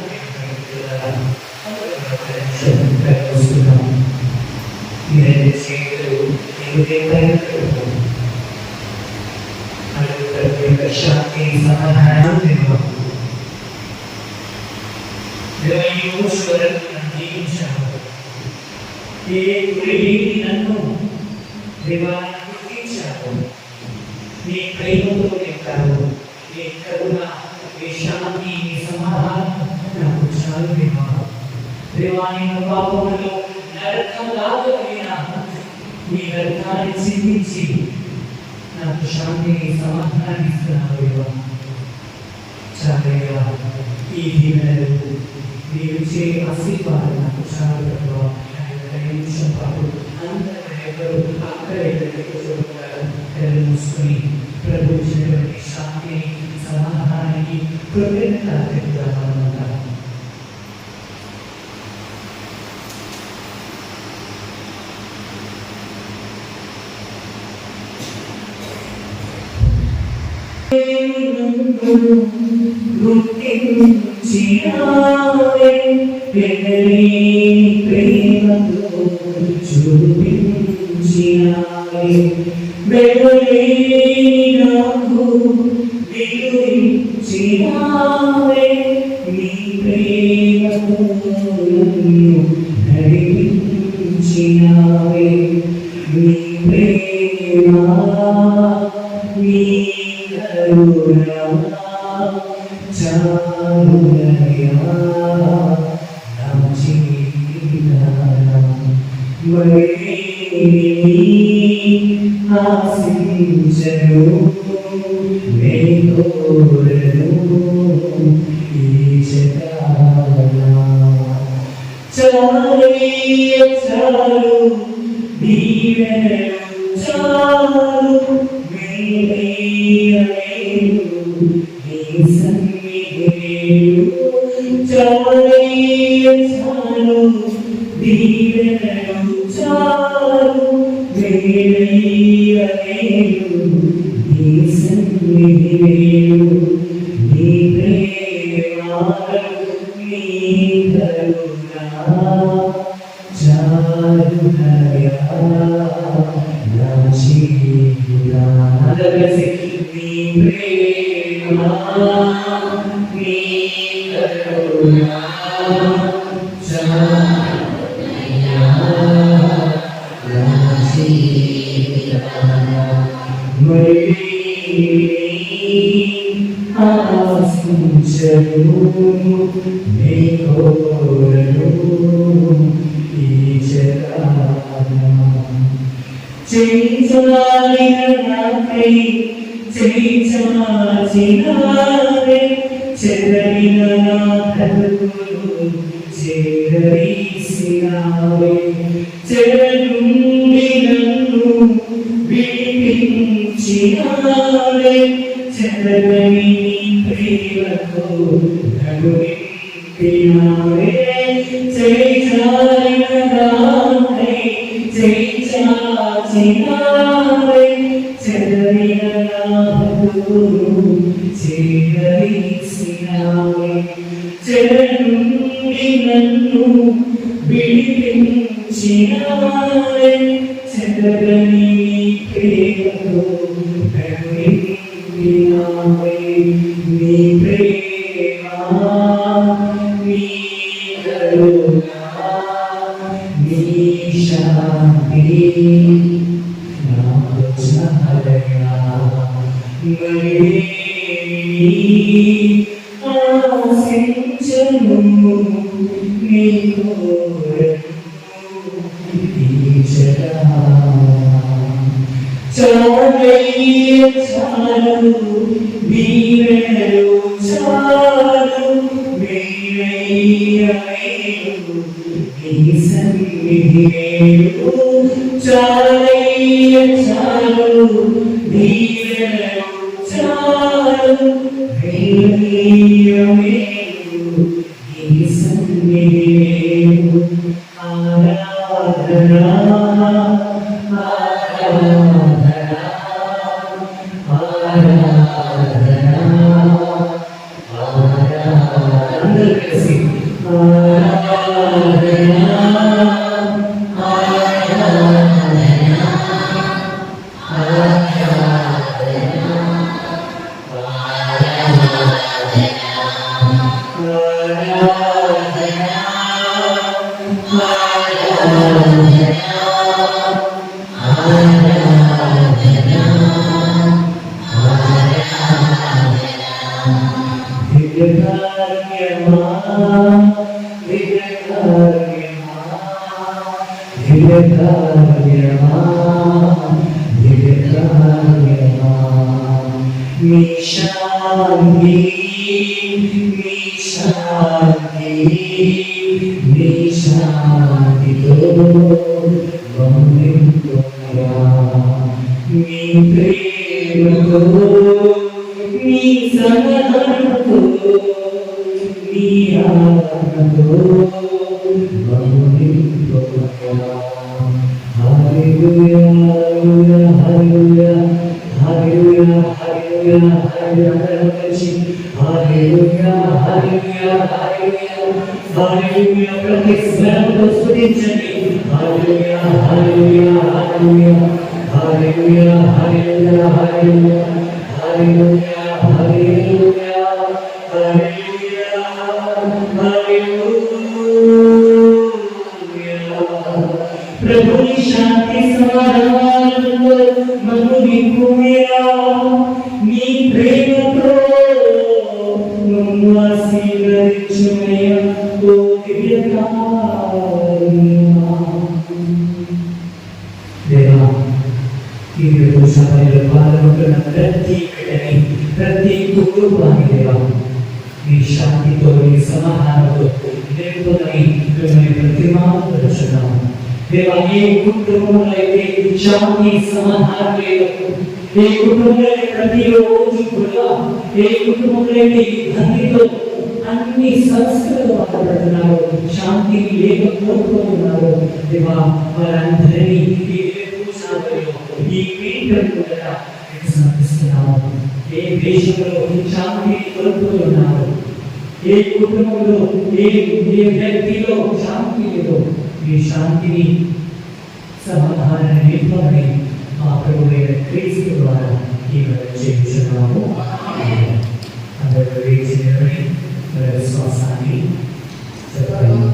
మీరైతే స్నేహితులు మీకు దేవుడైన శాంతి సమాధానం జీవించాను. ఏ గురించి నన్ను దేవాన్ని గుర్తించావు, నీ ప్రేమతో నింపావు, నీ కరుణ, నీ శాంతి, నీ సమాధానం నాకు చాలు దేవా. దేవాని పాపములో నరకం లాగైనా నీ రక్తాన్ని చిందించి నాకు శాంతిని సమాధానాన్ని ఇస్తున్నావు దేవా. చాలయ్యా, ఈ దీవెనలు నీవు చే ఆశీర్వాదం నాకు చాలు ప్రభావ. నిమిషం పాటు అందరూ ఎవరు అక్కడ ఎక్కడెక్కడ మూసుకొని ప్రభు ఇచ్చినటువంటి శాంతిని సమాధానానికి కృతజ్ఞత తెలుపుతాము. గుర్తించినావే ప్రేమతో చూపించినావే, వెలుగులేని నాకు వెలుగించినావే, నీ ప్రేమతో నడిపించినావే, నీ ప్రేమ నీ కరుణ చాలునయ్యా నా జీవితాన. మరేమీ ఆశించను నే కోరను ఈ జగమున. చాలయ్య చాలు దీవెనలు చాలు, చాలయ్య చాలు దీవెనలు చాలు, వేలయ్య వేలు నీ సన్నిధి వేలు, నీ ప్రేమాలు నీ కరుణ చాలునయ్యా నా జీవితాన. నీ ప్రేమ నీ కరుణ చాలునయ్యా నా జీవితాన. ఆశించను నీ కోరను ఈ జగమున. చేయించాలిన నాకై చేయించాచినావే, చెదరిన నా బ్రతుకును చేరదీసినావే, చెరనుండి నన్ను విడిపించినావే, చెరగని నీ ప్రేమతో నన్ను నింపినావే, చేయించాలిన నాకై చేయించాచినావే, చెదరిన నా బ్రతుకును చేరదీసినావే, చెరనుండి నన్ను విడిపించినావే, చెరగని నీ ప్రేమతో నన్ను నింపినావే, నీ ప్రేమ నీ కరుణ నీ శాంతి నాకు చాలయ్యా. ఆశించను నీ కోరను ఈ జగమున. చాలయ్య చాలు దీవెనలు చాలు, వేలయ్య వేలు నీ సన్నిధి వేలు, చాలయ్య చాలు దీవెనలు చాలు, వేలయ్య వేలు నీ సన్నిధి వేలు, అందరూ కలిసి प्रभु शांति समाधान मनु निपुमेरा नी प्रेमतो आशीर्वदिंచుమయ్య ఓ దివ్యకారుణ్యమా దేవా ఈ సభలో పాల్గొంటున్న ప్రతి బిడ్డని ప్రతి కుటుంబాన్ని దేవా మీ శాంతితో మీ సమాధానంతో నింపుకొని మిమ్మల్ని ప్రతిమాపరుచున్నాము దేవా ఏ కుటుంబంలో అయితే శాంతి సమాధానం లేదు ఏ కుటుంబంలో ప్రతిరోజు కూడా ఏ కుటుంబంలో అయితే ధనితో అన్ని సంస్కృతులు మాట్లాడుతున్నారు శాంతి లేకపోతున్నారు దేవా వారందరినీ ఈ సాగరంలో ఈ పీఠంలో సమర్పిస్తున్నాము ఏ దేశంలో శాంతి కోల్పోతున్నారు ఏ కుటుంబంలో ఏ వ్యక్తిలో శాంతి లేదో ఈ శాంతిని సమాధానాన్ని నింపమని మా ప్రభువైన క్రీస్తు ద్వారా ఈ చేస్తున్నాము అందరూ వేచినవి విశ్వాసాన్ని చెప్పండి.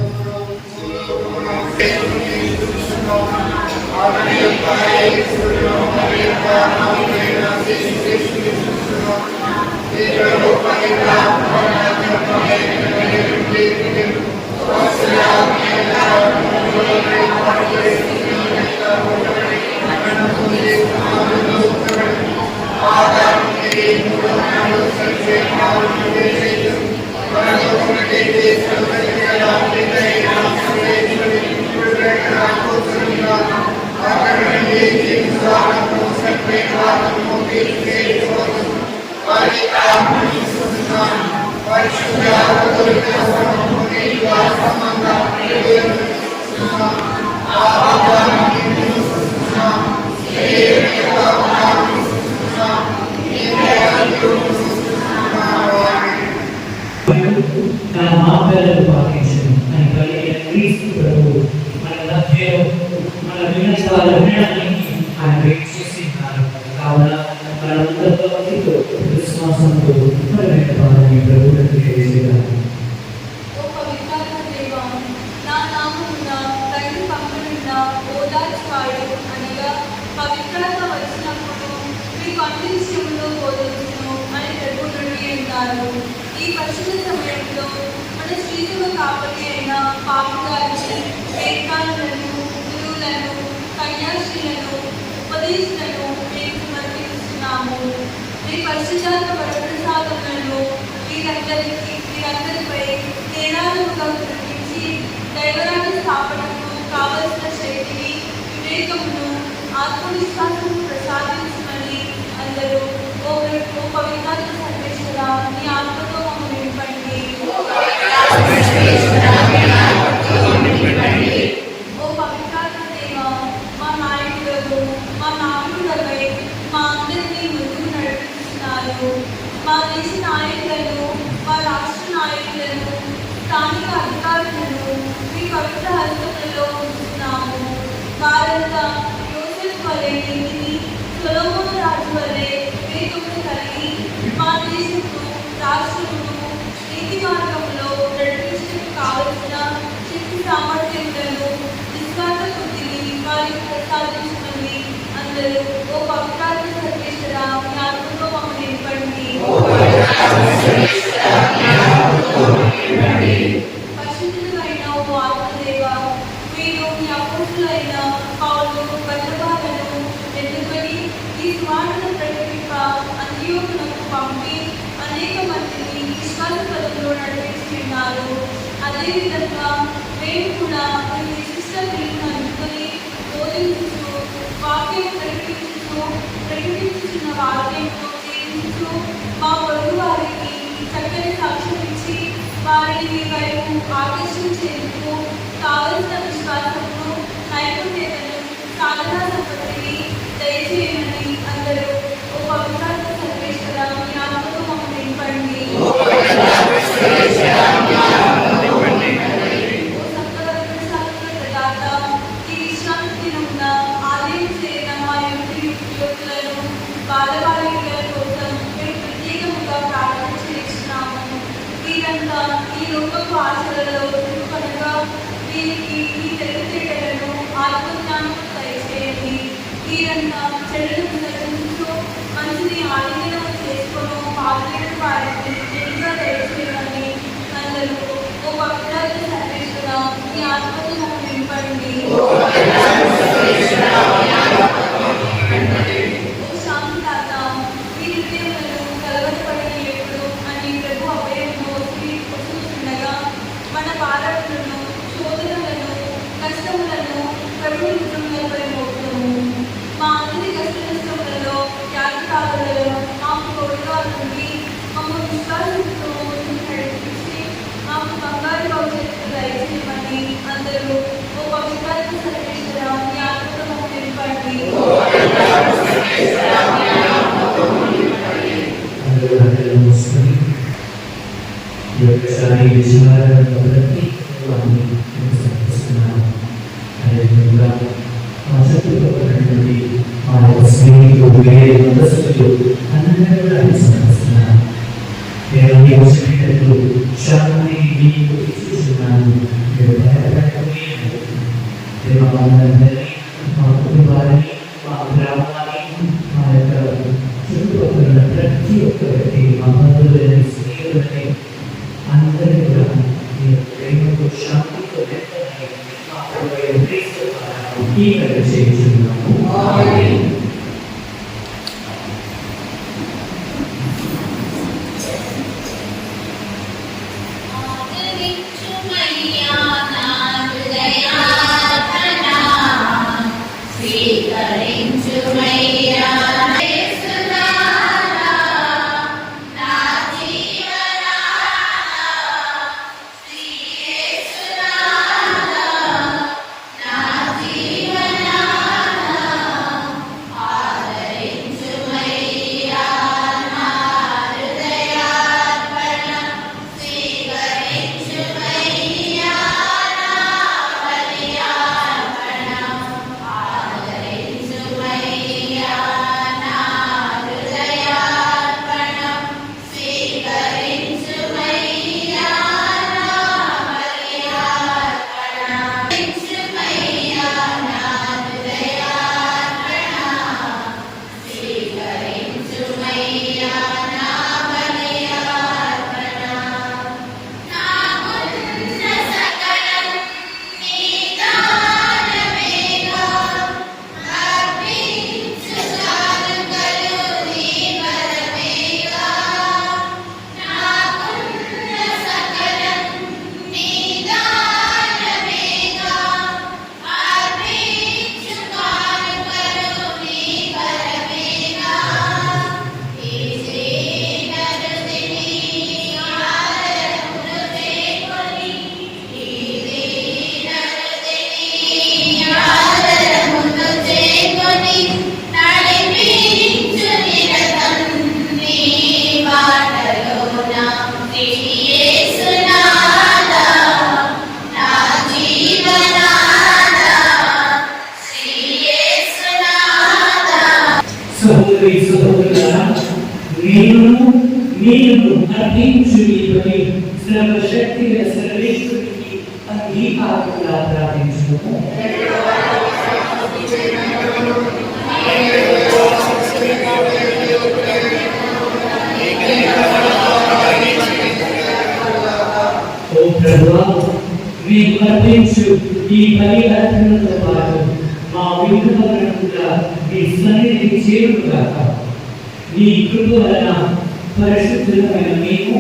ఈ పరిశుద్ధ సమయంలో మన శ్రీజీవ కాపరి అయిన పాపుగారిని వేదాలను గురువులను కన్యాశ్రీలను ఉపదేశాలను మేము సమర్పిస్తున్నాము. మీ పరిశుద్ధాత్మ వరప్రసాదములను వీరందరిపై నేరాలుగా కురిపించి దైవరాజ్య స్థాపనకు కావలసిన శక్తిని వివేకమును ఆత్మవిశ్వాసము ప్రసాదించమని అందరూ ఓ పవిత్రాత్మ సర్వేశ్వర నీ ఆత్మతో మమ్మల్ని నింపండి. కుమారులను మీ పవిత్ర హస్తములలో ఉంచుతున్నాము. వారంతా యోసేపు వలె నీతిని, సొలొమోను రాజు వలె వివేకమును కలిగి మా దేశమును రాష్ట్రమును నీతి మార్గంలో నడిపించడానికి కావలసిన శక్తి సామర్థ్యములను నిస్వార్థ బుద్ధిని వారికి ప్రసాదించమని అందరూ ఓ పవిత్రాత్మ సర్వేశ్వర మీ ఆత్మతో మమ్మల్ని నింపండి. పరిశుద్ధులైన ఓ ఆత్మదేవ, మీరు మీ అపోస్తులైన పౌలు, బర్నబాలను ఎన్నుకొని ఈ సువార్తను ప్రకటింప అంత్యోకులకు పంపి అనేక మందిని విశ్వాస పదంలో నడిపిస్తున్నారు. అదేవిధంగా మేము కూడా మీ విశిష్ట క్రియను అందుకొని బోధించుతూ వాక్యం ప్రకటించుతున్న వాక్యంతో జీవించు మా పొరుగు వారికి చక్కని సాక్ష్యం ఇచ్చి వారిని మీ వైపు ఆకర్షించేందుకు కావలసిన విశ్వాసమును, నైపుణ్యతను, సాధనా సంపత్తిని దయచేయమని అందరూ ఓ పవిత్రాత్మ సర్వేశ్వర మీ ఆత్మతో మమ్మల్ని నింపండి. ఓ సప్తవర్గ శాస్త్ర ప్రదాత, ఈ విశ్రాంతి దినమున ఆలయం చేరిన మా యువతులను, బాలబాలికల కోసం మేము ప్రత్యేకముగా ప్రార్థన చేస్తున్నాము. వీరంతా ఈ లోకపు ఆశలలో కనుక వీరికి ఈ తెలివితేటలను ఆత్మజ్ఞానం దయచేయండి. వీరంతా చెడులను దర్శించు మంచిని ఆలింగనం చేసుకొని పాల్గొనడం వారిని ఎక్కువ దయచేయమని అందరూ ఓ పవిత్రాత్మ సర్వేశ్వర మీ ఆత్మతో మమ్మల్ని నింపండి. ఓ శాంతిదాత, మీ హృదయములను కలవరపడనీయకుడు అని ప్రభు అభయమును వస్తుండగా మన బాధలను, శోధనలను, కష్టములను ప్రభు నిజములపై మోపుతాము. మా అందరి కష్ట నష్టములలో, త్యాగకాలలో మాకు తోడుగా నుండి మమ్మల్ని విశ్వాసంతో నడిపించి మాకు బంగారు భవిష్యత్తు దయచేయమని అందరూ ఓ పవిత్రాత్మ సర్వేశ్వర మీ ఆత్మతో మమ్మల్ని నింపండి. ఒకసారి విజయవాడలో వారిని సమర్పిస్తున్నాను. అదేవిధంగా మా చుట్టుపక్కల మా యొక్క స్నేహితులు, వేరే వందస్తులు అందరూ కూడా సమర్పిస్తున్నాను. నేను మీ స్నేహితులు శాంతి మీకు ఇస్తున్నాను. మీరు భయపడకండి. దేవాలయాన్ని, మా కుటుంబాన్ని, మా గ్రామాన్ని, మా యొక్క చుట్టుపక్కల ప్రతి ఒక్కరికి, మా బంధువులని, స్నేహితులని అందరూ కూడా మీ ప్రేమతో, శాంతితో నింపండి. మా ప్రభువైన క్రీస్తు ద్వారా ఈ కథ చేస్తున్నాము. ఆదరించుమయ్యా నా హృదయార్పణ, స్వీకరించుమయ్యా యేసునాథా, నా జీవనాథా, శ్రీ యేసునాథా, నా జీవనాథా, బలులను అర్పించు ఈ బలి సర్వశక్తి సర్వేశ్వరునికి అంగీకారంగా ప్రార్థించుము. ఓ ప్రభువా, మేము అర్పించు ఈ బలి అర్పణతో పాటు మా విగ్రహాలను కూడా మీ సన్నిధికి చేరుగాక. నీ కృప వలన పరిశుద్ధమైన మేము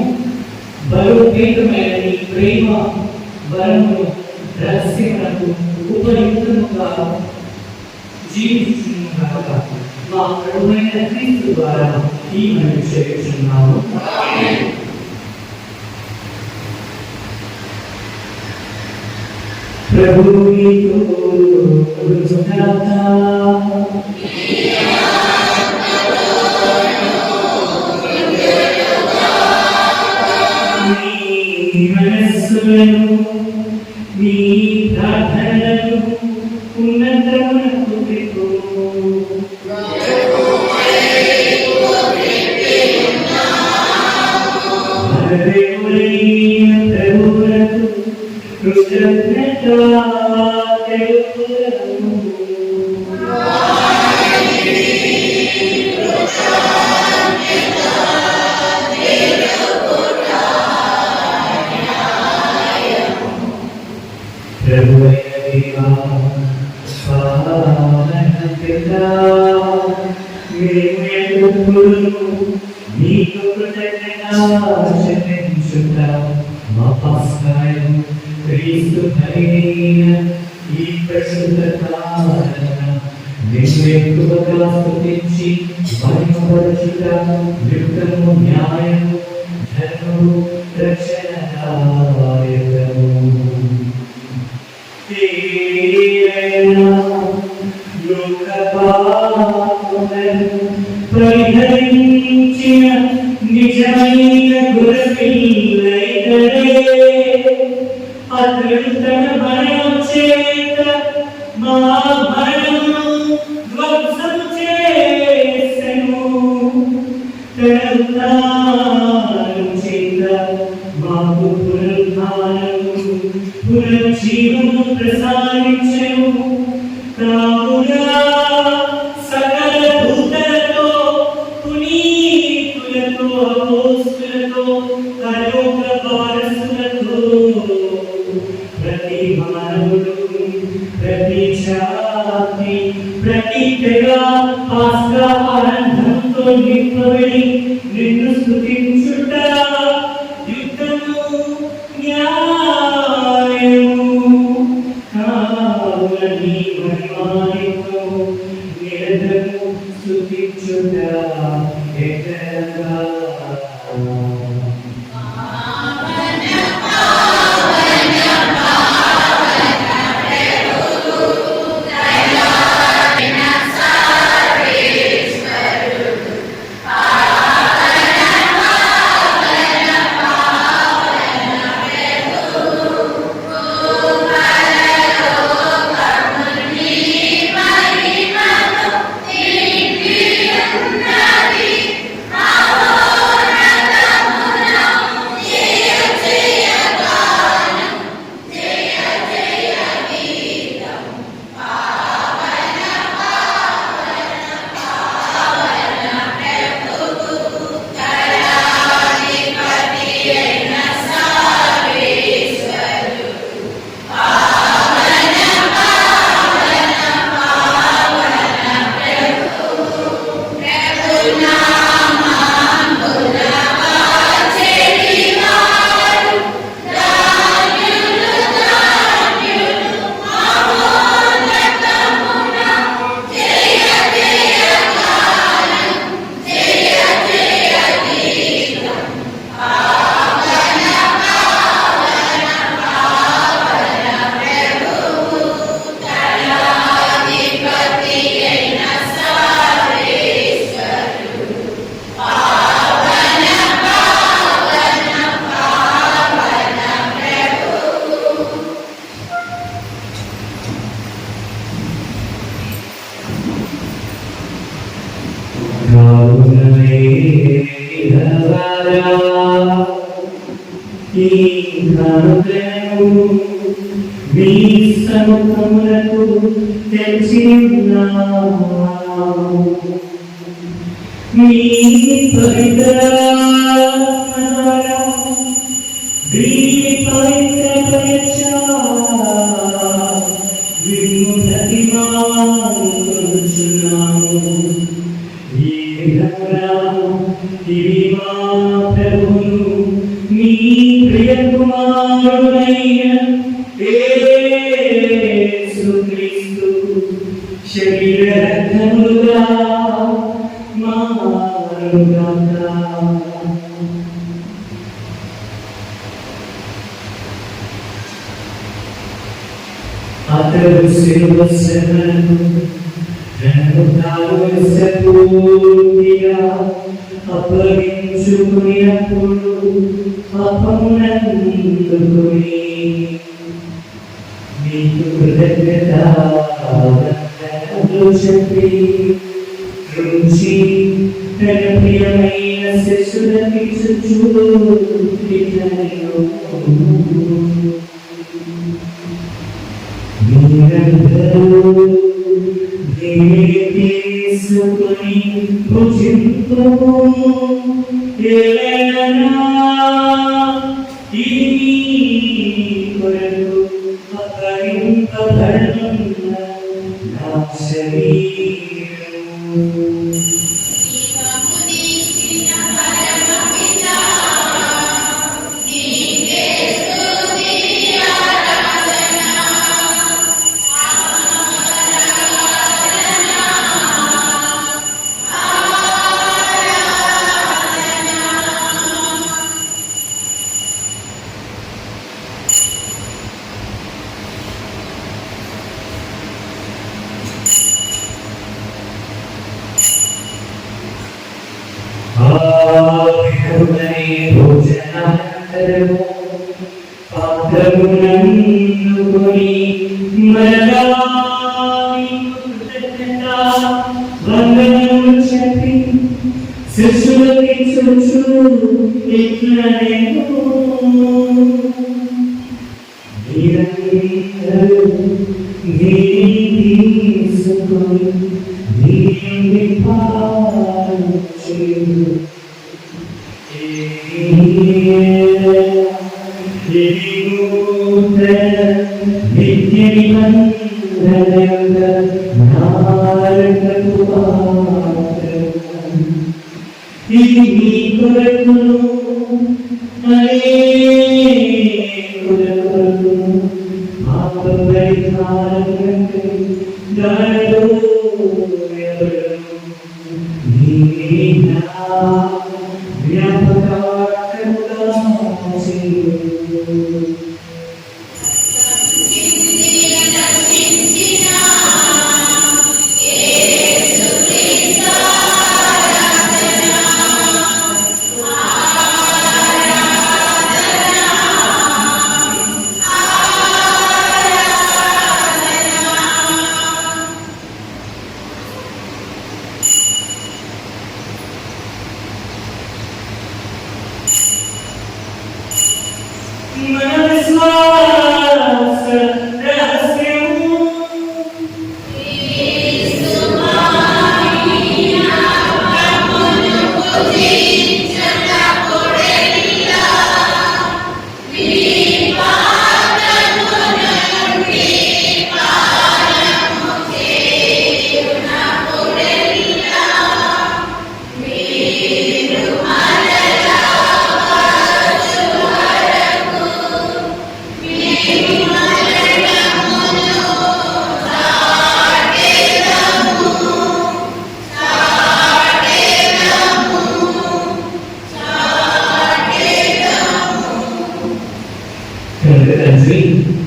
బలోపేతమైన నీ ప్రేమ బలమును రహస్యములకు ఉపయుక్తముగా జీవించుగాక. మా ప్రభువైన క్రీస్తు ద్వారా ఈ మనవి చేస్తున్నాము. ప్రభు నీతో కృతజ్ఞత. నీ మనస్సులను నీ ప్రార్థనలను ఉన్నతమునకు తెచ్చుము. మనదేవుడైన ప్రభువునకు కృతజ్ఞత తెలుపుము. ప్రభువైన దేవా, పావన పితా, మేము ఎల్లప్పుడూ నీకు కృతజ్ఞత చెల్లించుట మా పాస్కాయం క్రీస్తు బలియైన ఈ పరిశుద్ధ కారణ నిన్ను ఎక్కువగా స్తుతించి మహిమపరచుట యుక్తము, న్యాయము, ధర్మము, రక్షణదాయకము. పరిహరించిన నిజమైన గురపిల్లైతడే, అతడు తన మరణం చేత మా మరణమును ధ్వంసం చేసెను. తన ఉద్ధానం చేత మాకు పునరుద్ధానము పునర్జీవము ప్రసాదించెను. కావున సకల దూతలతో పునీతులతో అపోస్తులతో పరలోక వారసులతో ప్రతి మానవుడు ప్రతి జాతి ప్రతి తెగ పాస్కా ఆనందంతో నింపబడి నిన్ను స్తుతించుట యుక్తము, న్యాయము. కావున నీ మహిమానితో నిరంతరము స్తుతించుట ఎక్కడగా. కావున ఈ కానుకలను మీ సముఖములకు తెచ్చి ఉన్నాము. మీ పవిత్ర ప్రభువును మీ ప్రియ కుమారుడైన యేసుక్రీస్తు శరీర రక్తములుగా మారుగాక. అతడు శిలువ శ్రమను పూర్తిగా అప్పగించుకున్నప్పుడు అపమునందుకుని మీకు కృతజ్ఞతలు చెప్పి రుచి తన ప్రియమైన శిశులకి తీసుకుని భుజింపు ఇది కొరకు అపరింపబడిన నా శరీరం. భోజనానంతరము పాత్రమునందుకొని మరలా వందనములు చెప్పి శిశువులకి ఇట్లనేమో మీరందరూ తీసుకొని దీన్ని పాలన చేయుడు. నిత్య నిబంధన ఇది మీ కొరకును పాప పరిహారం దానిలో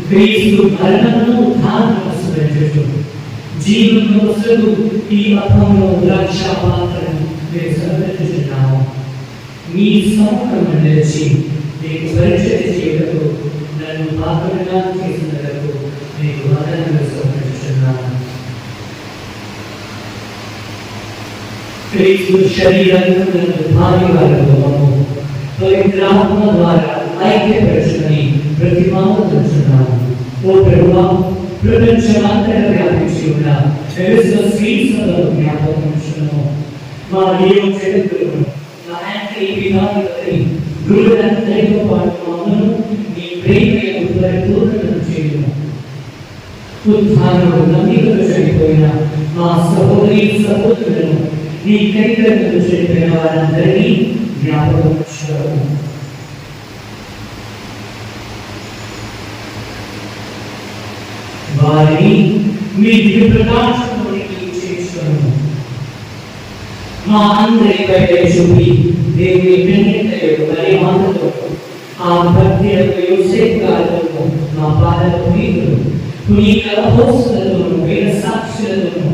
క్రీస్తు మరణమును ఉత్థానమును స్మరించుచు జీవమును వసగు ఈ అపమును ద్రాక్షపాత్రను మీరు సమర్పించుచున్నాము. మీ సముఖము నిలిచి మీకు పరిచర్య చేయుటకు నన్ను పాత్రగా చేసినందుకు మీకు వందనములు సమర్పించుచున్నాను. క్రీస్తు శరీరమును భారీ వారము పవిత్రాత్మ ద్వారా ఐక్యపరచుకొని ప్రతిపాదనస్తున్నాము. ఓ ప్రభువా, ప్రపంచమంతటా వ్యాపించి ఉన్న శ్రీసభను జ్ఞాపకం ఉంచును. మా నియమ చరిత్రను మా యాంటీ గురువులందరితో పాటు మమ్మను నీ ప్రేమకు పరిపూర్ణతను చేయము. ఉత్థానము నమ్మికలు చనిపోయిన మా సహోదరి సహోదరులను నీ కైకలను చనిపోయిన వారందరినీ జ్ఞాపకం ఉంచుతాము. వారిని మీ దివ్య ప్రకాశంలోనికి చేర్చుకొనుము. మా అందరిపై చూపి దేవుని కన్యకయు మరియమాతతో ఆ భక్తి యోసేపు గారులను మా పాదపు మీదులు పునీత అపోస్తలులను వేద సాక్షులను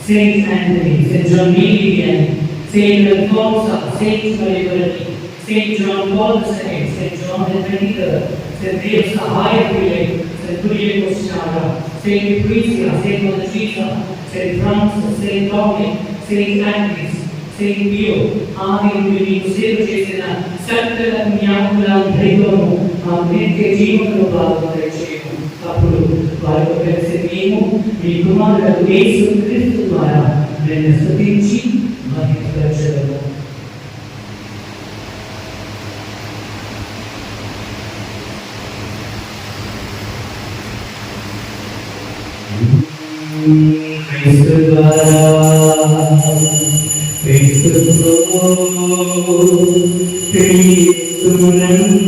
సెయింట్ ఆంథనీ, సెయింట్ జాన్ మీలియన్, సెయింట్ అల్ఫోన్సా, సెయింట్ మరియవర్ని, saint John Paul II, saint John the 23rd, saint దేవ సహాయకులే, సెయింట్ కురియాకోస్ చారా, సెయింట్ ప్రీసియా, saint Mother Teresa, saint Francis, saint Dominic, saint Andrews, saint Pio ఆది మీకు సేవ చేసిన సకల జ్ఞానులందరిలోనూ ఆ నిత్య జీవనంలో పాల్గొనే చేయము. అప్పుడు వారితో కలిసి మేము మీ కుమారుడు యేసు క్రీస్తు ద్వారా నేను స్తుతించి మహిమపరచగలము. క్రీస్తు ద్వారా క్రీస్తుతో క్రీస్తునందు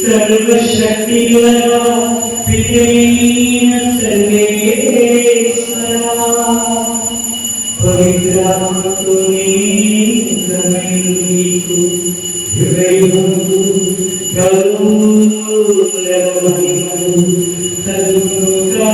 సర్వశక్తిగల పితైన సర్వేశ్వరా పవిత్రాత్మతో నీకు హృదయముకు గౌరవమహిమలు కలుగుగాక.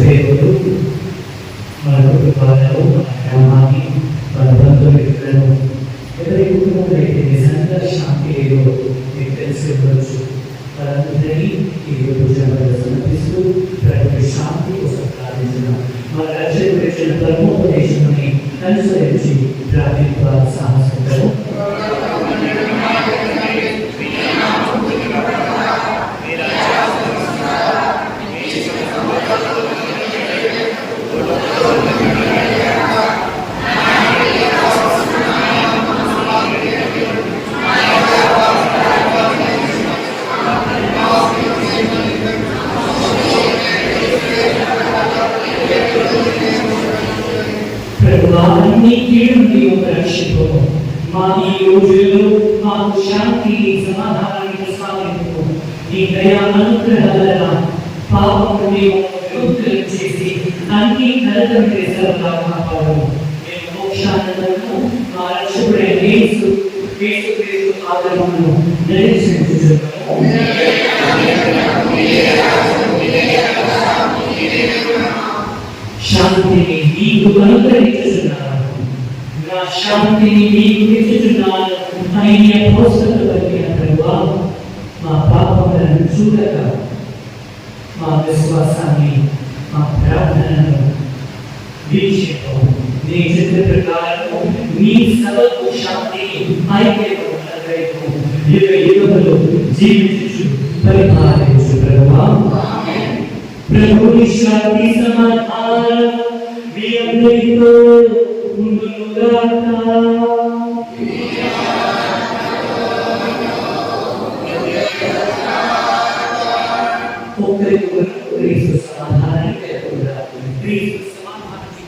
దేవుడు మన కుటుంబాలను, మన గ్రామాన్ని, మన బంధుమిత్రులను ఎవరి కుటుంబంలో అయితే నిజంగా శాంతి లేదో మీకు తెలిసి ఉండొచ్చు. వారందరినీ ఈ రోజు సమర్పిస్తూ ప్రతి శాంతి కోసం ప్రార్థించిన మన రక్షకుడు ఇచ్చిన పరమోపదేశాన్ని అనుసరించి ప్రార్థింప సాహసించము. ప్రభువాన్ని కీడుని రక్షించుము. మా ఈ రోజుల్లో మాకు శాంతి సమాధానాన్ని ప్రసాదించుము. నీ దయా అనుగ్రహాల పాపం నుండి విముక్తులు చేసి అన్ని కలతం చేసేలా కాపాడము. మేము మోక్షానందము మా రక్షకుడైన యేసు క్రీస్తు ఆదరణను నిరీక్షించుచున్నాము. శాంతిని మీకు అనుగ్రహించుచున్నాను, నా శాంతిని మీకు ఇచ్చుచున్నాను అని అపోస్తలులు పలికిన ప్రభువా, మా పాపములను చూడక మా విశ్వాసాన్ని, మా ప్రార్థనను వీక్షించము. నీ చిత్త ప్రకారము నీ సభకు శాంతిని ఐక్యతను అనుగ్రహించు. యుగ యుగములు జీవించు పరిపాలించు ప్రభువా. ప్రభుని శాంతి సమాధానం మీ అందరితో ఉండునుగాక. ఒకరికొకరు క్రీస్తు సమాధానాన్ని తెలుపుకుంటారు. క్రీస్తు సమాధానాన్ని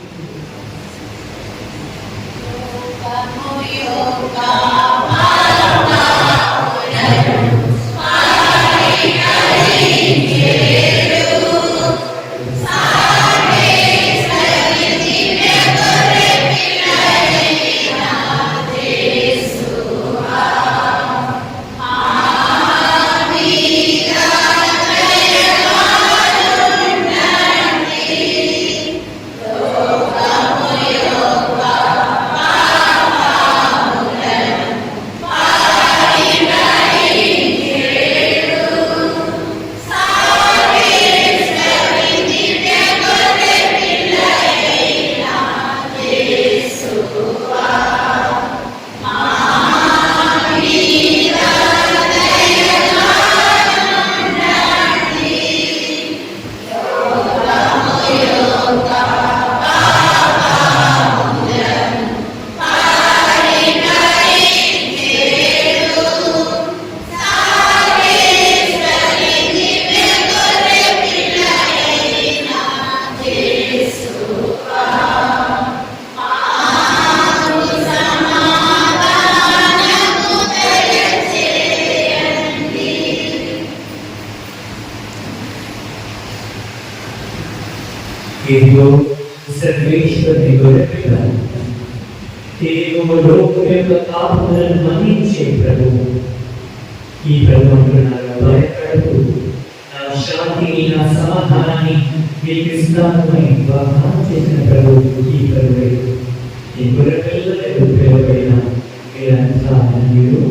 ఇదిగో సర్వేశ్వరుని గొర్రెపిల్ల, ఇదిగో లోకం యొక్క పాపములను మన్నించే ప్రభువు. ఈ ప్రభు అంటున్నారు, భయపడకు, నా శాంతిని నా సమాధానాన్ని మీకు ఇస్తానని వాగ్దానం చేసిన ప్రభువు ఈ ప్రభువే. ఈ గొర్రెపిల్లలకు పిలువబడిన మీరంతా మీరు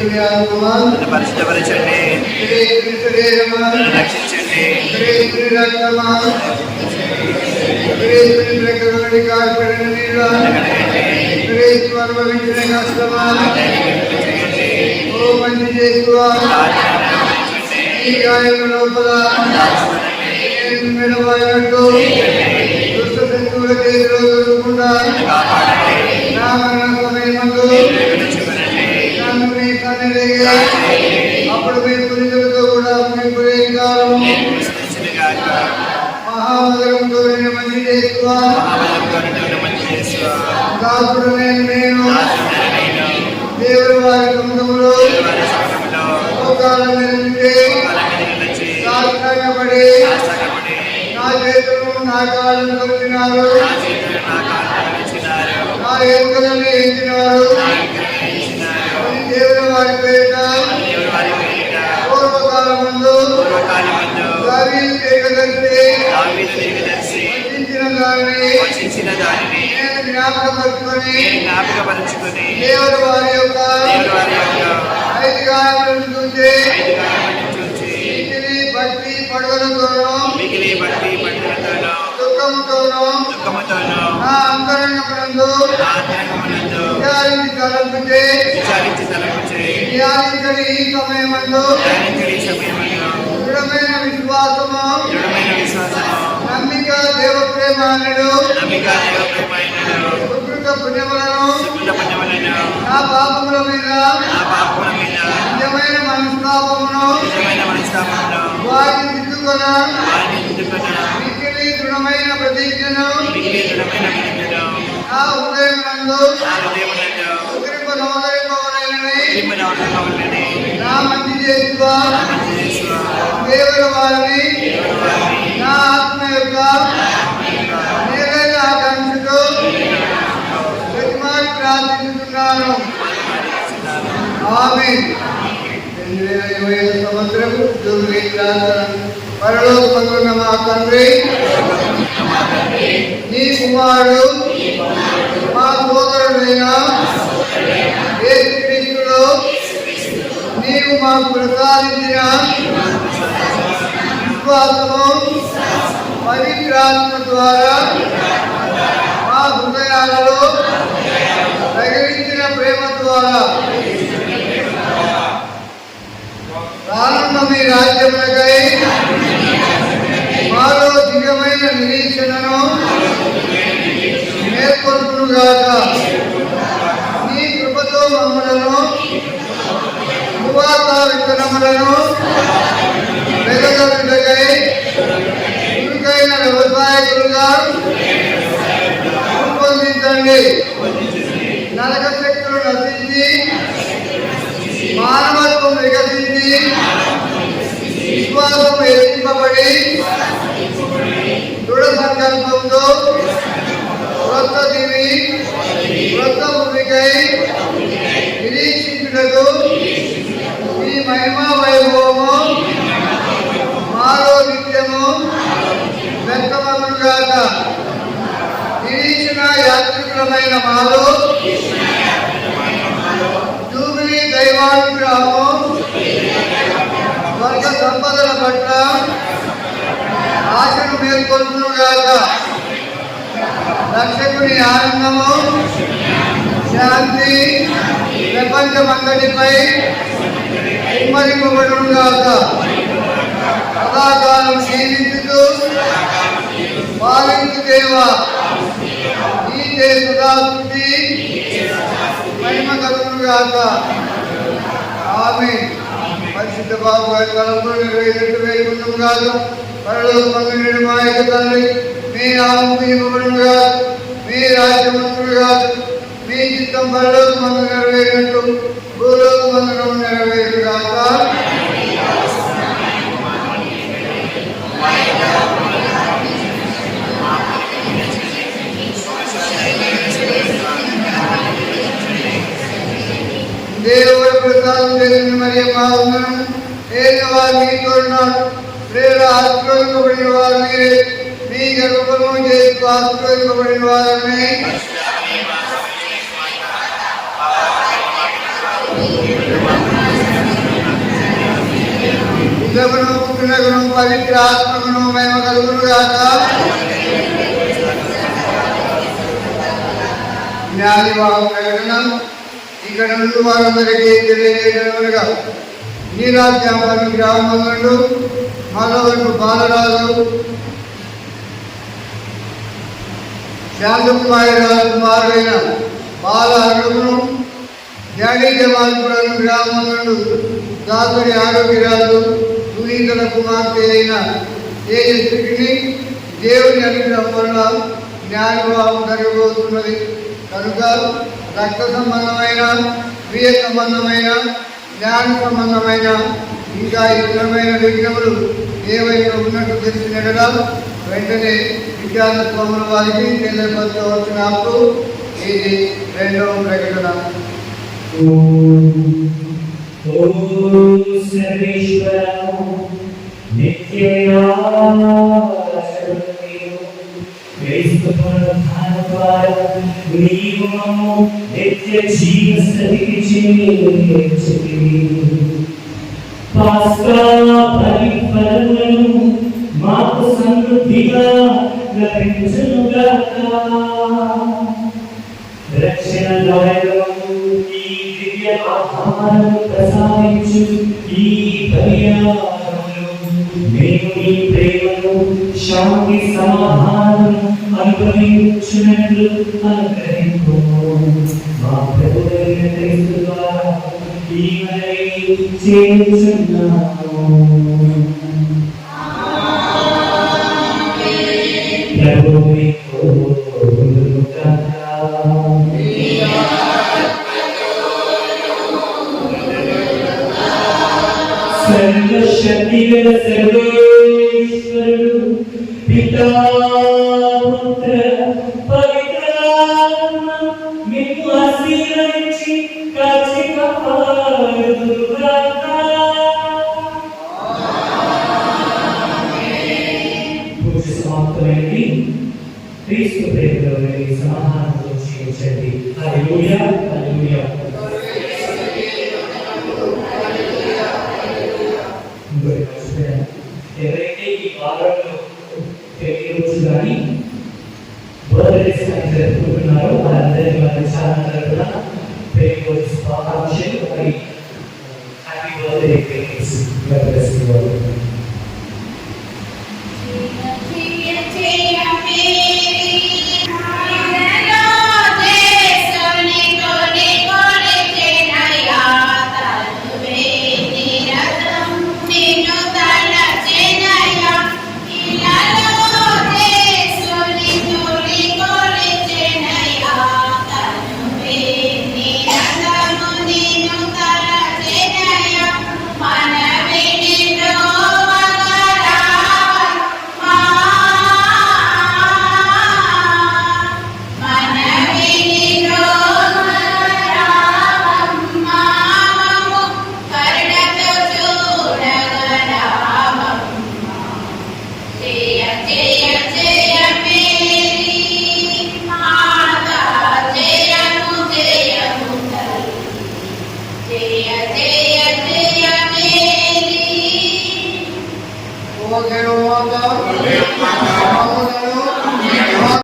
క్రీస్తుని ఆత్మ నన్ను పరిశుద్ధపరచండి, క్రీస్తుని శరీరమా నన్ను రక్షించండి, క్రీస్తుని రక్తమా క్రీస్తుని ప్రకృతి కార్పడిన నీళ్ళ క్రీస్తు అనుభవించిన కష్టమా ఓ మంచి చేసువా ఈ గాయం లోపల నేను మెడవాయినట్టు దుష్ట శత్రువుల చేతిలో దొరకకుండా నా మరణ సమయమందు నన్ను మీ సన్నిధిగా అప్పుడు మీ పురుషులతో కూడా మీ పురేకారం మహామధురంతో నేను మంచి చేసువా దాసుడు నేను దేవుడు వారి సముఖంలో లోకాలను నిర్మించి సాష్టాంగపడి నా చేతులు నా కాళ్ళను కలిసినారు, నా ఎముకలను ఎంచినారు. దేవుడు వారి పేరిట పూర్వకాలమందు దావీదు దీర్ఘదర్శి వచించిన దానిని నేను జ్ఞాపకపరుచుకొని దేవుడు వారి యొక్క ఐదుగాలను చూసి మిగిలి భక్తి పడుదలతోనూ దుఃఖముతోనూ నా అంతరంగమునందు విచారించి తలంపుచే ధ్యానించని ఈ సమయమందు దృఢమైన విశ్వాసము నమ్మిక దేవప్రేమానుడు సుకృత పుణ్యములను నా పాపముల మీద నిజమైన మనస్తాపమును వారిని దిద్దుకొన మిగిలి దృఢమైన ప్రతిజ్ఞను నా హృదయమునందు నోదరింపవలెనని నా మంచి చేసువా దేవుడు వారిని నా ఆత్మ యొక్క నేలైన ఆకాంక్షతో ప్రతిమాకి ప్రార్థిస్తున్నాను. ఆమేన్. 2025 సంవత్సరము జూబిలీ ప్రార్థన. పరలోకమందున్న మా తండ్రి, నీ కుమారుడు మా సోదరుడైన యేసుక్రీస్తులో నీవు మాకు ప్రసాదించిన విశ్వాసము పవిత్రాత్మ ద్వారా మా హృదయాలలో తగిలించిన ప్రేమ ద్వారా రానున్న మీ రాజ్యములకై మాలో దివ్యమైన నిరీక్షణను మేల్కొల్పునుగాక. నీ కృపతో మమ్మలను సువార్త విత్తనములను వెదజల్లుటకై చురుకైన వ్యవసాయకులుగా రూపొందించండి. నరక శక్తులు నశించి మానవత్వం వికసించి విశ్వాసం హెచ్చింపబడి దృఢ సంకల్పంతో క్రొత్త దివి క్రొత్త భూమికై నిరీక్షించుటకు ఈ మహిమా వైభవము మాలో నిత్యము వ్యక్తమగుగాక. నిరీక్షణ యాత్రికులమైన మాలో జూబిలీ దైవానుగ్రహము స్వర్గ సంపదల పట్ల ఆశను మేల్కొల్పునుగాక. రక్షకుని ఆనందము శాంతి ప్రపంచమంతటిపై కుమ్మరింపబడునుగాక. సదాకాలం జీవించుతూ పాలించు దేవా, నీకే సదాశుద్ధి మహిమ కలుగునుగాక. ఆమేన్. పరిశుద్ధ బాబు గారి తలంలో నెరవేరినట్టు వేడుకుంటున్నాను. పరలోకమందున మా యొక్క తండ్రి, మీ నామము దీపబడునుగా, మీ రాజ్యమంతుడుగా, మీ చిత్తం పరలోకమందు నెరవేరినట్టు భూలోకమందున నెరవేరుగాక. దేవుడు ప్రసాదం జరిగిన మరియు మా వందనం. వారు మీతో ఉన్నారు. ప్రేర ఆశీర్వదింపబడిన వారు మీరే. మీ గర్భఫలము చేస్తూ ఆశీర్వదింపబడిన వారిని పితకును పుత్రునకును పవిత్ర ఆత్మకును మహిమ కలుగును గాక. న్యాయవాహ ప్రకటన. ఇక్కడ నుండి వారందరికీ తెలియజేయడమనగా, నీ రాజ్యాన్ని గ్రామం నుండి మరొకరు బాలరాజు శాంతకుమారి రాజకుమారుడైన బాల అరుణును, డాడీ జమాల్పురం గ్రామం నుండి దాసరి ఆరోగ్యరాజు సునీతల కుమార్తె అయిన తేజస్విని దేవుని అనుగ్రహం వల్ల జ్ఞానభావం జరగబోతున్నది కనుక రక్త సంబంధమైన, ప్రియ సంబంధమైన, జ్ఞాన సంబంధమైన ఇంకా ఇతరమైన విఘ్నములు ఏవైనా ఉన్నట్టు తెలిసినట్లా వెంటనే విద్యార్థుల వారికి తెలియపరచవలసినప్పుడు ఇది రెండవ ప్రకటన. మాకు సమృద్ధిగా లభించునుగాక. రక్షణ దాయకము ఈ దివ్య ఆహారం ప్రసాదించు ఈ పర్యావరణంలో మేము నీ ప్రేమను, శాంతి, సమాధానం అనుభవించున్నట్లు అనుగ్రహింపు. మా ప్రభువైన క్రీస్తు ద్వారా ఈ మనవి చేయుచున్నాము. సర్వశక్తిగల సర్వేశ్వరుడు పితా, పుత్ర, పవిత్రాత్మ మీకు ఆశీర్వదించి కాచి కాపాడుదుగాక. పూజ సమాప్తమైంది. క్రీస్తు ప్రేమలో సమాధానంతో జీవించండి. హల్లెలూయా, హల్లెలూయా. ఎవరైతే ఈ వారంలో రోజు కానీ బర్త్డేస్ కానీ జరుపుకుంటున్నారో వారందరికీ వారి చాలా తరపున పేరు శుభాకాంక్షలు. మరి హ్యాపీ బర్త్డే పేరెంట్స్. ఓ